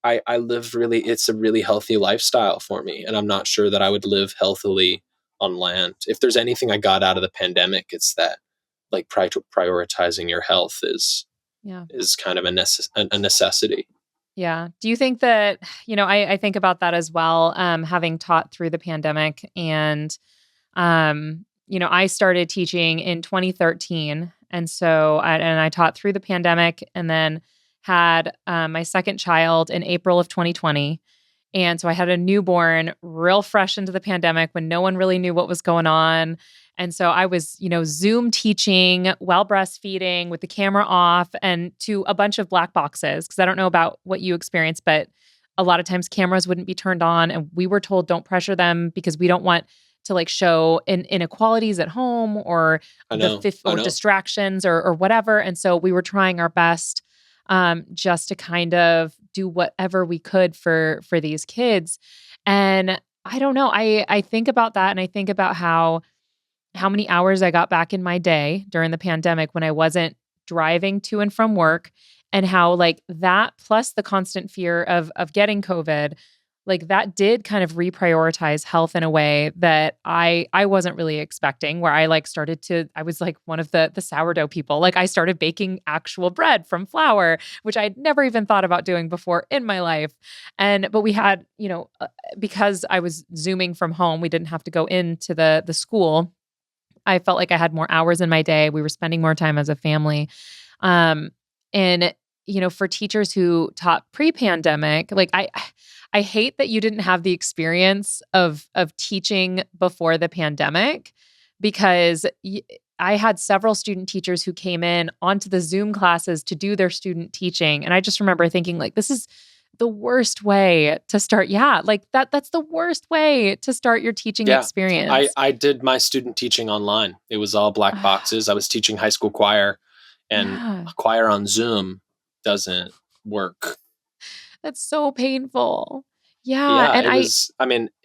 I live really, it's a really healthy lifestyle for me, and I'm not sure that I would live healthily on land. If there's anything I got out of the pandemic, it's that like prioritizing your health Yeah. is kind of a necessity. Yeah. Do you think that, I think about that as well, having taught through the pandemic and, I started teaching in 2013. And so I taught through the pandemic and then had my second child in April of 2020. And so I had a newborn real fresh into the pandemic when no one really knew what was going on. And so I was, Zoom teaching while breastfeeding with the camera off and to a bunch of black boxes. Cause I don't know about what you experienced, but a lot of times cameras wouldn't be turned on and we were told don't pressure them because we don't want to like show inequalities at home or distractions or whatever. And so we were trying our best just to kind of do whatever we could for these kids. And I don't know, I think about that and I think about how many hours I got back in my day during the pandemic when I wasn't driving to and from work, and how like that plus the constant fear of getting COVID, like that did kind of reprioritize health in a way that I wasn't really expecting, where I like I was like one of the sourdough people. Like I started baking actual bread from flour, which I'd never even thought about doing before in my life. But we had, because I was Zooming from home, we didn't have to go into the school. I felt like I had more hours in my day. We were spending more time as a family. And for teachers who taught pre-pandemic, like I hate that you didn't have the experience of teaching before the pandemic, because I had several student teachers who came in onto the Zoom classes to do their student teaching. And I just remember thinking like, this is the worst way to start. Yeah. Like that's the worst way to start your teaching experience. I did my student teaching online. It was all black boxes. I was teaching high school choir, and a choir on Zoom doesn't work. That's so painful. Yeah. And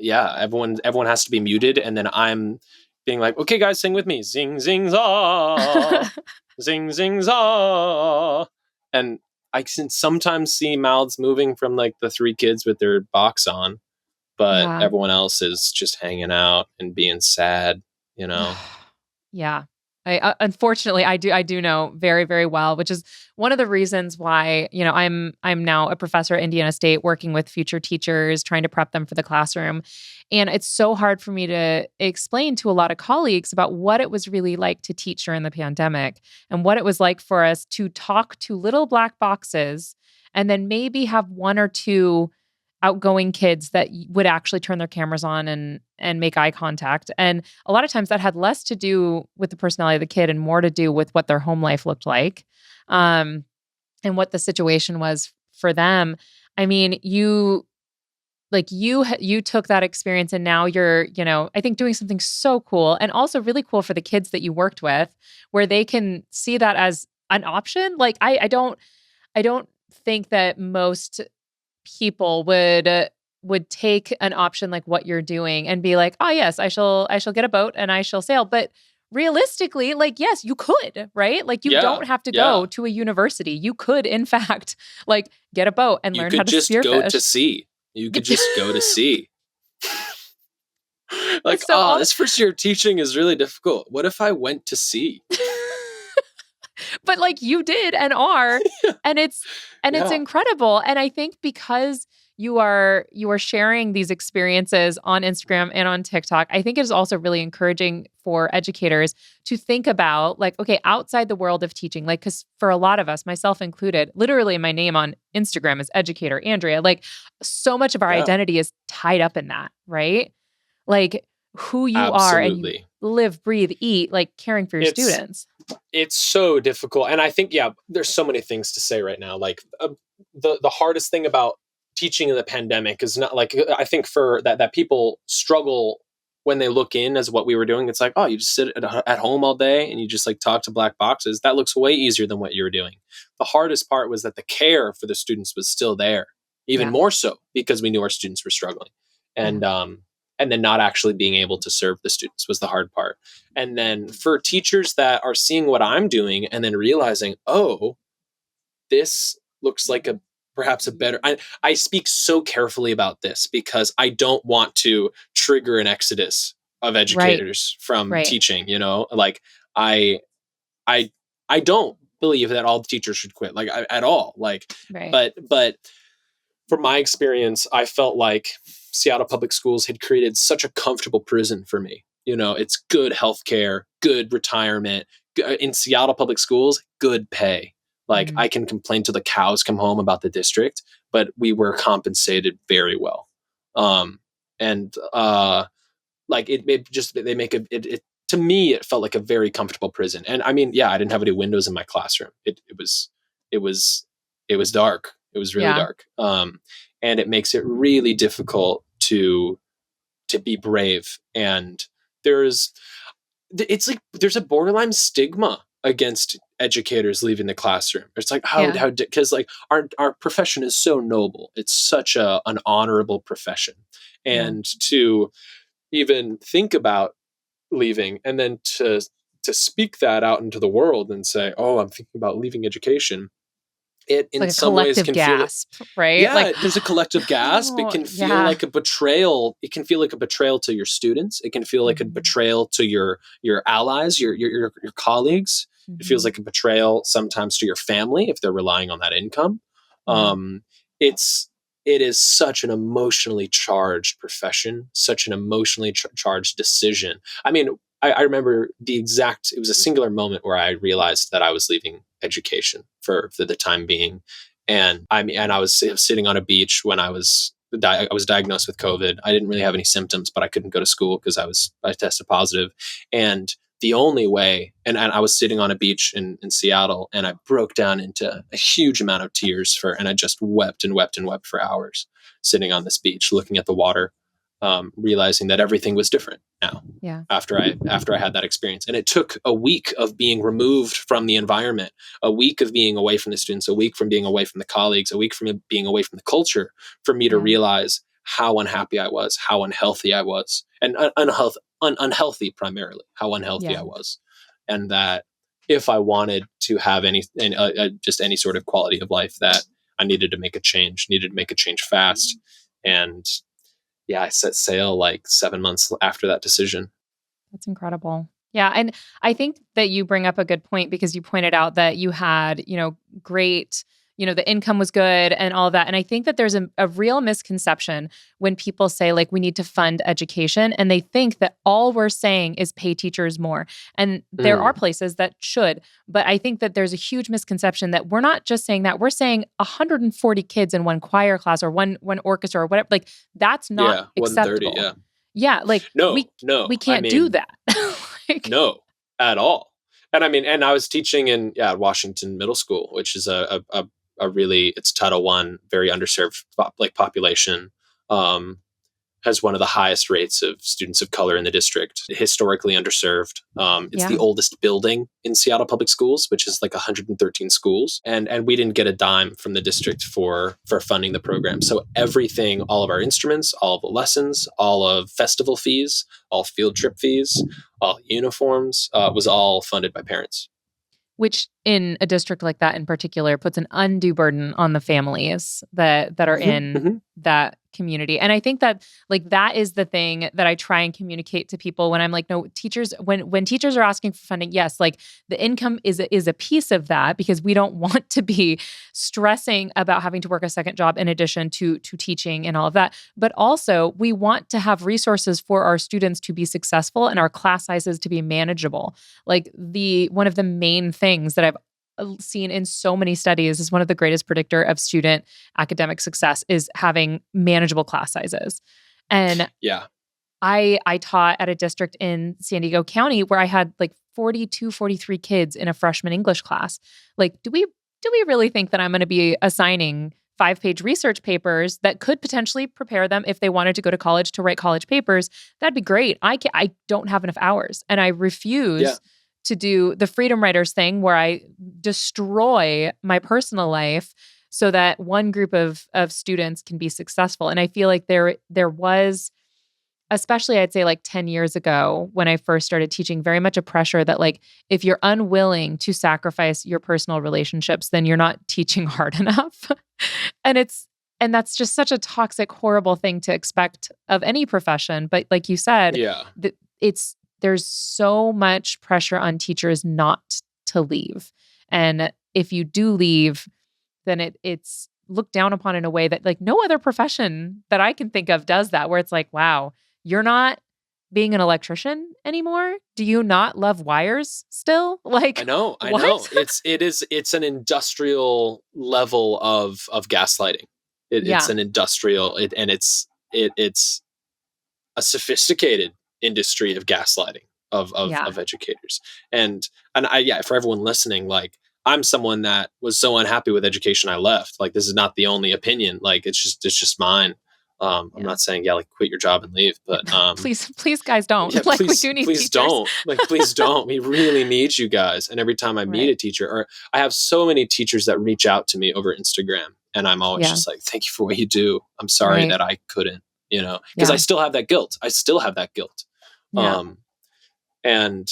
everyone has to be muted. And then I'm being like, okay, guys, sing with me. Zing, zing, za. Zing, zing, za. And I can sometimes see mouths moving from like the three kids with their box on, but everyone else is just hanging out and being sad, Yeah. Unfortunately, I do know very, very well, which is one of the reasons why, I'm now a professor at Indiana State working with future teachers, trying to prep them for the classroom. And it's so hard for me to explain to a lot of colleagues about what it was really like to teach during the pandemic and what it was like for us to talk to little black boxes and then maybe have one or two outgoing kids that would actually turn their cameras on and make eye contact. And a lot of times that had less to do with the personality of the kid and more to do with what their home life looked like, and what the situation was for them. I mean, you took that experience and now you're, I think doing something so cool and also really cool for the kids that you worked with, where they can see that as an option. Like I don't think that most people would take an option like what you're doing and be like, oh yes, I shall get a boat and I shall sail. But realistically, like, yes, you could, right? Like you don't have to go to a university. You could, in fact, like get a boat and learn how to spearfish. You could just go to sea. You could just go to sea. Like, this first year of teaching is really difficult. What if I went to sea? But like you did and are, and it's incredible. And I think because you are sharing these experiences on Instagram and on TikTok, I think it is also really encouraging for educators to think about like, okay, outside the world of teaching, like, because for a lot of us, myself included, literally my name on Instagram is Educator Andrea. Like so much of our identity is tied up in that, right? Like who you are and you live, breathe, eat, like caring for your students. It's so difficult. And I think, there's so many things to say right now. Like the hardest thing about teaching in the pandemic is not like, I think for that people struggle when they look in as what we were doing. It's like, oh, you just sit at home all day and you just like talk to black boxes. That looks way easier than what you were doing. The hardest part was that the care for the students was still there, even more so because we knew our students were struggling. And then not actually being able to serve the students was the hard part. And then for teachers that are seeing what I'm doing and then realizing, oh, this looks like perhaps a better, I speak so carefully about this because I don't want to trigger an exodus of educators from teaching, like I don't believe that all the teachers should quit, like at all. Like, but from my experience, I felt like Seattle Public Schools had created such a comfortable prison for me. It's good healthcare, good retirement. In Seattle Public Schools, good pay. Like I can complain till the cows come home about the district, but we were compensated very well. Like they make it to me, it felt like a very comfortable prison. And I mean, I didn't have any windows in my classroom. It was dark. It was really dark. And it makes it really difficult to be brave. And there's a borderline stigma against educators leaving the classroom. It's like, because like our profession is so noble. It's such an honorable profession. And to even think about leaving and then to speak that out into the world and say, oh, I'm thinking about leaving education. It in like some ways can gasp, feel right? Yeah, like, there's a collective gasp. It can feel like a betrayal. It can feel like a betrayal to your students. It can feel like a betrayal to your allies, your colleagues. It feels like a betrayal sometimes to your family if they're relying on that income. It is such an emotionally charged profession, such an emotionally charged decision. I mean, I remember it was a singular moment where I realized that I was leaving education for the time being. And I was sitting on a beach when I was diagnosed with COVID. I didn't really have any symptoms, but I couldn't go to school because I tested positive. And the only way, and I was sitting on a beach in Seattle, and I broke down into a huge amount of tears and I just wept and wept and wept for hours sitting on this beach, looking at the water. Realizing that everything was different now after I had that experience. And it took a week of being removed from the environment, a week of being away from the students, a week from being away from the colleagues, a week from being away from the culture for me to realize how unhappy I was, how unhealthy I was, and unhealthy primarily, how unhealthy I was. And that if I wanted to have just any sort of quality of life, that I needed to make a change fast. And I set sail like 7 months after that decision. That's incredible. Yeah. And I think that you bring up a good point because you pointed out that you had, great the income was good and all that. And I think that there's a real misconception when people say like, we need to fund education, and they think that all we're saying is pay teachers more. And there are places that should, but I think that there's a huge misconception that we're not just saying that. We're saying 140 kids in one choir class or one orchestra or whatever. Like, that's not 130, acceptable. Yeah, like No, we can't do that. Like, no, at all. And and I was teaching in Washington Middle School, which is a really, it's Title I, very underserved population. Has one of the highest rates of students of color in the district, historically underserved. It's the oldest building in Seattle Public Schools, which is like 113 schools. And we didn't get a dime from the district for funding the program. So everything, all of our instruments, all of the lessons, all of festival fees, all field trip fees, all uniforms, was all funded by parents. Which in a district like that in particular puts an undue burden on the families that are in that community. And I think that like that is the thing that I try and communicate to people when I'm like, no, teachers, when teachers are asking for funding, yes, like the income is a piece of that, because we don't want to be stressing about having to work a second job in addition to teaching and all of that. But also we want to have resources for our students to be successful and our class sizes to be manageable. Like one of the main things that I've seen in so many studies is one of the greatest predictor of student academic success is having manageable class sizes. And I taught at a district in San Diego County where I had like 42, 43 kids in a freshman English class. Like, do we really think that I'm going to be assigning 5-page research papers that could potentially prepare them if they wanted to go to college to write college papers? That'd be great. I don't have enough hours, and I refuse to do the freedom writers thing where I destroy my personal life so that one group of students can be successful. And I feel like there was, especially I'd say like 10 years ago when I first started teaching, very much a pressure that like, if you're unwilling to sacrifice your personal relationships, then you're not teaching hard enough. And that's just such a toxic, horrible thing to expect of any profession. But like you said, there's so much pressure on teachers not to leave. And if you do leave, then it's looked down upon in a way that like no other profession that I can think of does that, where it's like, wow, you're not being an electrician anymore? Do you not love wires still? Like, I know. It's an industrial level of gaslighting. It's an industrial, and it's a sophisticated industry of gaslighting of educators. And for everyone listening, like, I'm someone that was so unhappy with education I left. Like, this is not the only opinion. Like, it's just mine. I'm not saying like quit your job and leave, but please guys don't. Like, we do need please teachers. Don't. Like, please don't. We really need you guys. And every time I meet a teacher, or I have so many teachers that reach out to me over Instagram, and I'm always just like, thank you for what you do. I'm sorry that I couldn't, because I still have that guilt. And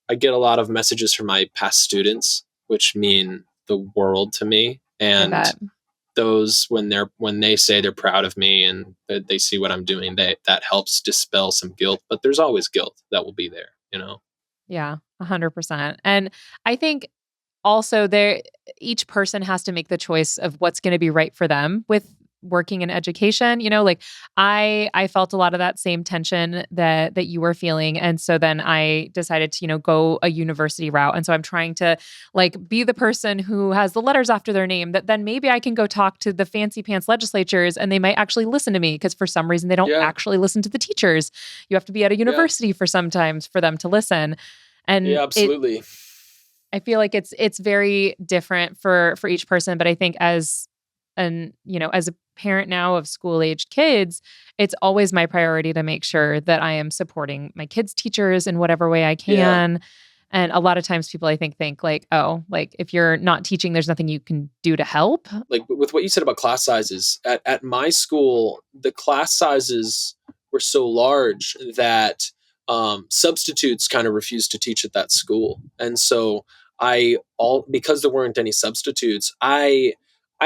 I get a lot of messages from my past students, which mean the world to me. And those, when they say they're proud of me and that they see what I'm doing, that helps dispel some guilt. But there's always guilt that will be there, Yeah, 100%. And I think also each person has to make the choice of what's going to be right for them with working in education. Like I felt a lot of that same tension that you were feeling. And so then I decided to, go a university route. And so I'm trying to like be the person who has the letters after their name, that then maybe I can go talk to the fancy pants legislatures and they might actually listen to me, because for some reason they don't actually listen to the teachers. You have to be at a university for sometimes for them to listen. And absolutely. I feel like it's very different for each person. But I think as a parent now of school-aged kids, it's always my priority to make sure that I am supporting my kids' teachers in whatever way I can. Yeah. And a lot of times people, I think like, oh, like if you're not teaching, there's nothing you can do to help. Like with what you said about class sizes, at my school, the class sizes were so large that substitutes kind of refused to teach at that school. And so because there weren't any substitutes, I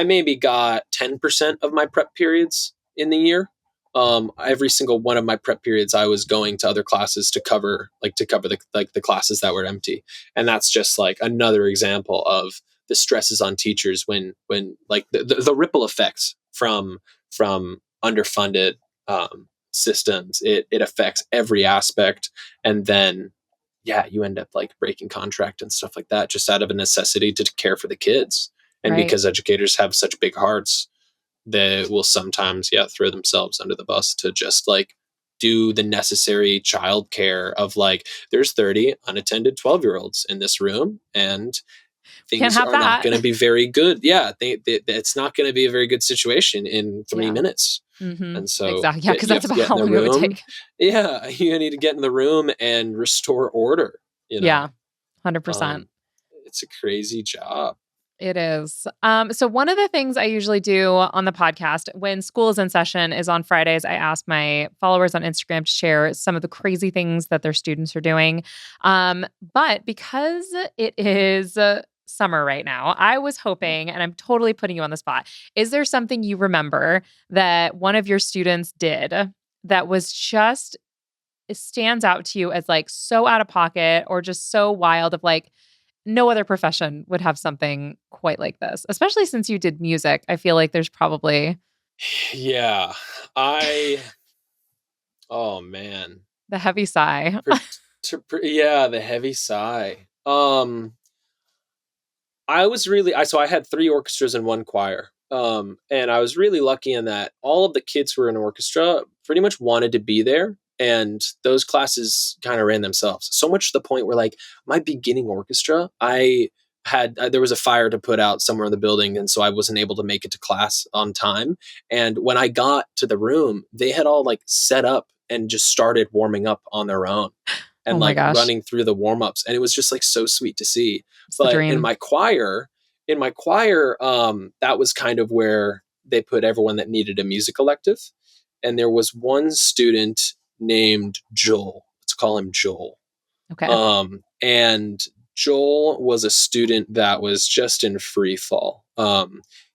maybe got 10% of my prep periods in the year. Every single one of my prep periods, I was going to other classes to cover the classes that were empty. And that's just like another example of the stresses on teachers when like the ripple effects from underfunded systems, it affects every aspect. And then yeah, you end up like breaking contract and stuff like that just out of a necessity to care for the kids. And Right. because educators have such big hearts, they will sometimes throw themselves under the bus to just like do the necessary childcare of like, there's 30 unattended 12-year-olds in this room and Can't things have are not that. going to be very good. Yeah, it's not going to be a very good situation in 3 Yeah. minutes. Mm-hmm. And so Exactly. Yeah, because you that's have to about get how in the long it would room. take. Yeah, you need to get in the room and restore order. Yeah, 100%. It's a crazy job. It is. So one of the things I usually do on the podcast when school is in session is on Fridays, I ask my followers on Instagram to share some of the crazy things that their students are doing. But because it is summer right now, I was hoping, and I'm totally putting you on the spot, is there something you remember that one of your students did that was just, it stands out to you as like so out of pocket or just so wild of like, no other profession would have something quite like this, especially since you did music. I feel like there's probably Yeah. Oh man. the heavy sigh. The heavy sigh. I had 3 orchestras and 1 choir. And I was really lucky in that all of the kids who were in orchestra pretty much wanted to be there. And those classes kind of ran themselves. So much to the point where like my beginning orchestra, there was a fire to put out somewhere in the building. And so I wasn't able to make it to class on time. And when I got to the room, they had all like set up and just started warming up on their own Oh and my like gosh. running through the warm-ups. And it was just like so sweet to see. It's the But dream. in my choir, that was kind of where they put everyone that needed a music elective. And there was one student named Joel. Let's call him Joel. Okay. And Joel was a student that was just in free fall.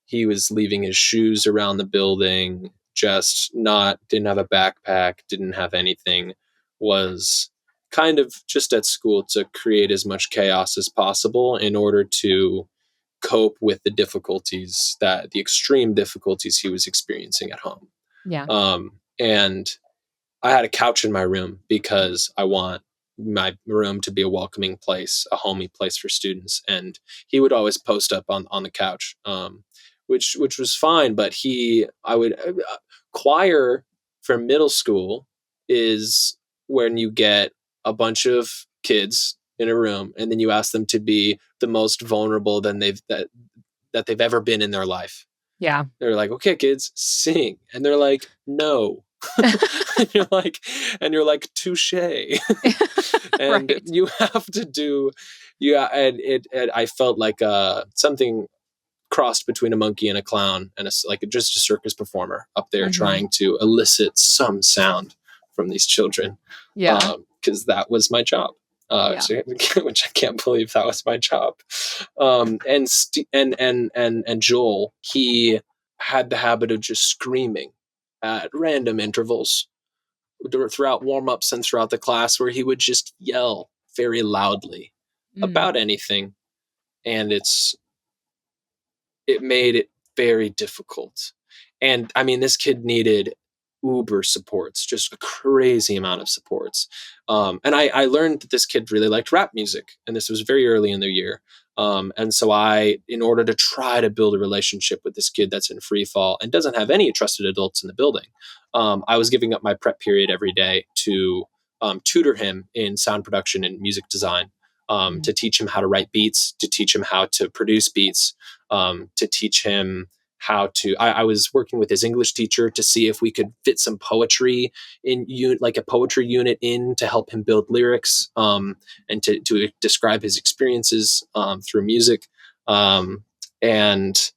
He was leaving his shoes around the building, didn't have a backpack, didn't have anything, was kind of just at school to create as much chaos as possible in order to cope with the extreme difficulties he was experiencing at home. Yeah. And I had a couch in my room because I want my room to be a welcoming place, a homey place for students. And he would always post up on the couch, which was fine. But choir for middle school is when you get a bunch of kids in a room and then you ask them to be the most vulnerable that they've ever been in their life. Yeah. They're like, okay, kids, sing. And they're like, no. and you're like, touche. And Right. you have to do, and I felt like something crossed between a monkey and a clown and just a circus performer up there trying to elicit some sound from these children. Yeah. Because that was my job. Which I can't believe that was my job. And Joel, he had the habit of just screaming at random intervals throughout warm-ups and throughout the class, where he would just yell very loudly about anything. And it made it very difficult. And I mean, this kid needed uber supports, just a crazy amount of supports. And I learned that this kid really liked rap music, and this was very early in the year. And so in order to try to build a relationship with this kid that's in free fall and doesn't have any trusted adults in the building, I was giving up my prep period every day to tutor him in sound production and music design, to teach him how to write beats, to teach him how to produce beats, to teach him how to. I was working with his English teacher to see if we could fit some poetry like a poetry unit in to help him build lyrics, and to describe his experiences through music. And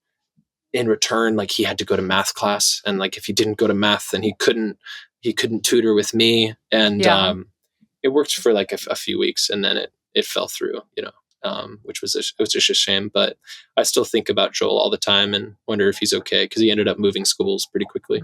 in return, like, he had to go to math class, and like if he didn't go to math, then he couldn't tutor with me. And it worked for like a few weeks, and then it fell through, which was just a shame. But I still think about Joel all the time and wonder if he's okay, because he ended up moving schools pretty quickly.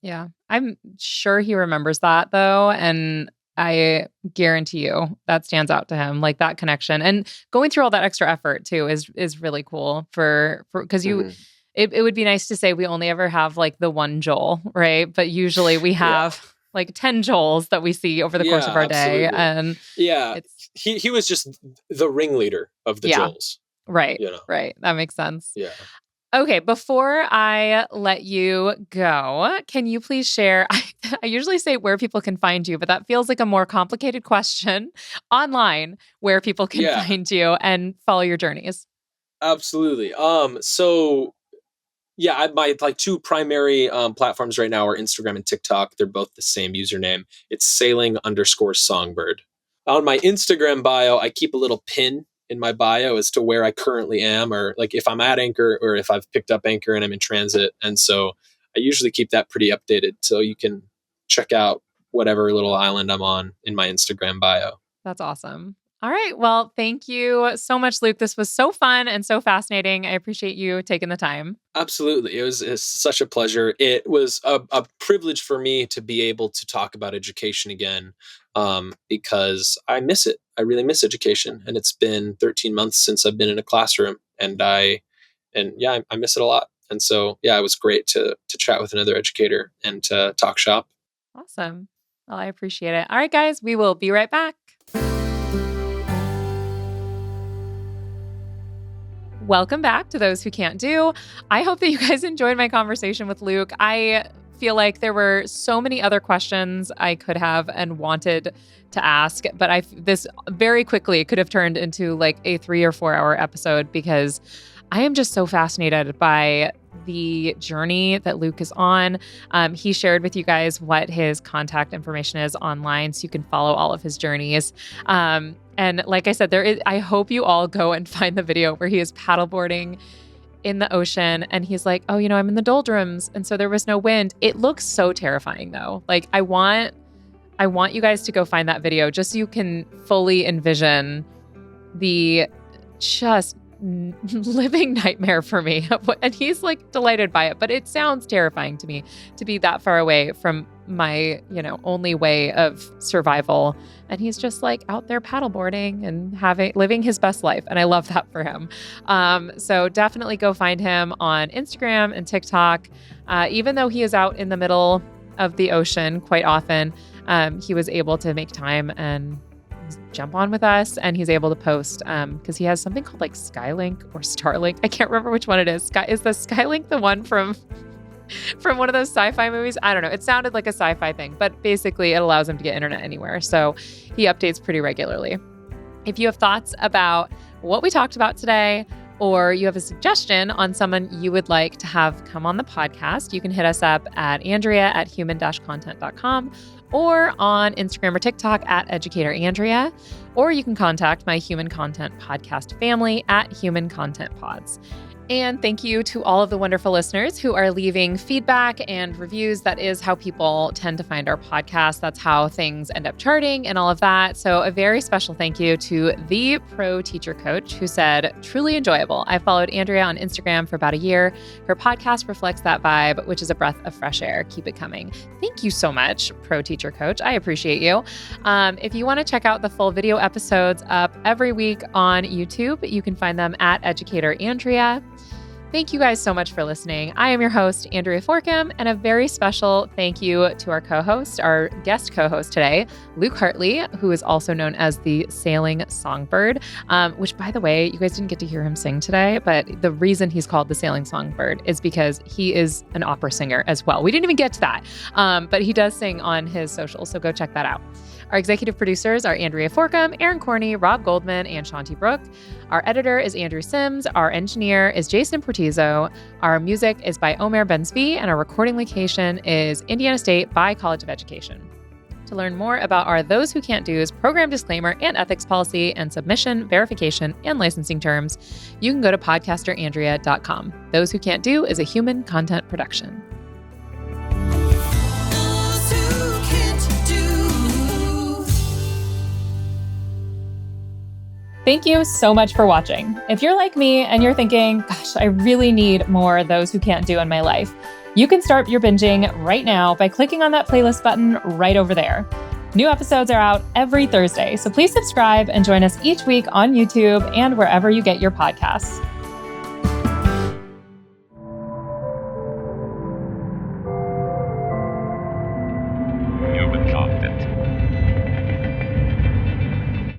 Yeah. I'm sure he remembers that though. And I guarantee you that stands out to him, like that connection. And going through all that extra effort too is really cool for because Mhm. it would be nice to say we only ever have like the one Joel, right? But usually we have like 10 Joels that we see over the course of Yeah, our day. absolutely. And Yeah, it's, he was just the ringleader of the yeah, Joels, right, you know. right. That makes sense. Yeah. Okay, before I let you go, can you please share? I usually say where people can find you, but that feels like a more complicated question online where people can Yeah, find you and follow your journeys. absolutely. So yeah, my like two primary platforms right now are Instagram and TikTok. They're both the same username. It's sailing_songbird. On my Instagram bio, I keep a little pin in my bio as to where I currently am, or like if I'm at anchor or if I've picked up anchor and I'm in transit. And so I usually keep that pretty updated, so you can check out whatever little island I'm on in my Instagram bio. That's awesome. All right. Well, thank you so much, Luke. This was so fun and so fascinating. I appreciate you taking the time. Absolutely. It's such a pleasure. It was a privilege for me to be able to talk about education again, because I miss it. I really miss education. And it's been 13 months since I've been in a classroom, I miss it a lot. And so, yeah, it was great to chat with another educator and to talk shop. Awesome. Well, I appreciate it. All right, guys, we will be right back. Welcome back to Those Who Can't Do. I hope that you guys enjoyed my conversation with Luke. I feel like there were so many other questions I could have and wanted to ask, but this very quickly could have turned into like a 3 or 4 hour episode because I am just so fascinated by the journey that Luke is on. He shared with you guys what his contact information is online, so you can follow all of his journeys. And like I said, I hope you all go and find the video where he is paddleboarding in the ocean and he's like, oh, I'm in the doldrums. And so there was no wind. It looks so terrifying though. Like I want you guys to go find that video just so you can fully envision the just living nightmare for me. And he's like delighted by it, but it sounds terrifying to me to be that far away from my, only way of survival. And he's just like out there paddleboarding and living his best life. And I love that for him. So definitely go find him on Instagram and TikTok. Even though he is out in the middle of the ocean quite often, he was able to make time and jump on with us, and he's able to post because he has something called like Skylink or Starlink. I can't remember which one it is. Is the Skylink the one from one of those sci-fi movies? I don't know. It sounded like a sci-fi thing, but basically it allows him to get internet anywhere. So he updates pretty regularly. If you have thoughts about what we talked about today, or you have a suggestion on someone you would like to have come on the podcast, you can hit us up at Andrea@human-content.com or on Instagram or TikTok at Educator Andrea, or you can contact my Human Content Podcast family at Human Content Pods. And thank you to all of the wonderful listeners who are leaving feedback and reviews. That is how people tend to find our podcast. That's how things end up charting and all of that. So a very special thank you to the pro teacher coach who said, truly enjoyable. I followed Andrea on Instagram for about a year. Her podcast reflects that vibe, which is a breath of fresh air. Keep it coming. Thank you so much, pro teacher coach. I appreciate you. If you want to check out the full video episodes up every week on YouTube, you can find them at Educator Andrea. Thank you guys so much for listening. I am your host, Andrea Forkham, and a very special thank you to our co-host, our guest co-host today, Luke Hartley, who is also known as the Sailing Songbird, which, by the way, you guys didn't get to hear him sing today, but the reason he's called the Sailing Songbird is because he is an opera singer as well. We didn't even get to that, but he does sing on his socials, so go check that out. Our executive producers are Andrea Forkham, Aaron Corney, Rob Goldman, and Shanti Brooke. Our editor is Andrew Sims. Our engineer is Jason Portizo. Our music is by Omer Benzvi, and our recording location is Indiana State by College of Education. To learn more about our Those Who Can't Do's program disclaimer and ethics policy and submission, verification, and licensing terms, you can go to podcasterandrea.com. Those Who Can't Do is a human content production. Thank you so much for watching. If you're like me and you're thinking, gosh, I really need more Those Who Can't Do in my life, you can start your binging right now by clicking on that playlist button right over there. New episodes are out every Thursday, so please subscribe and join us each week on YouTube and wherever you get your podcasts.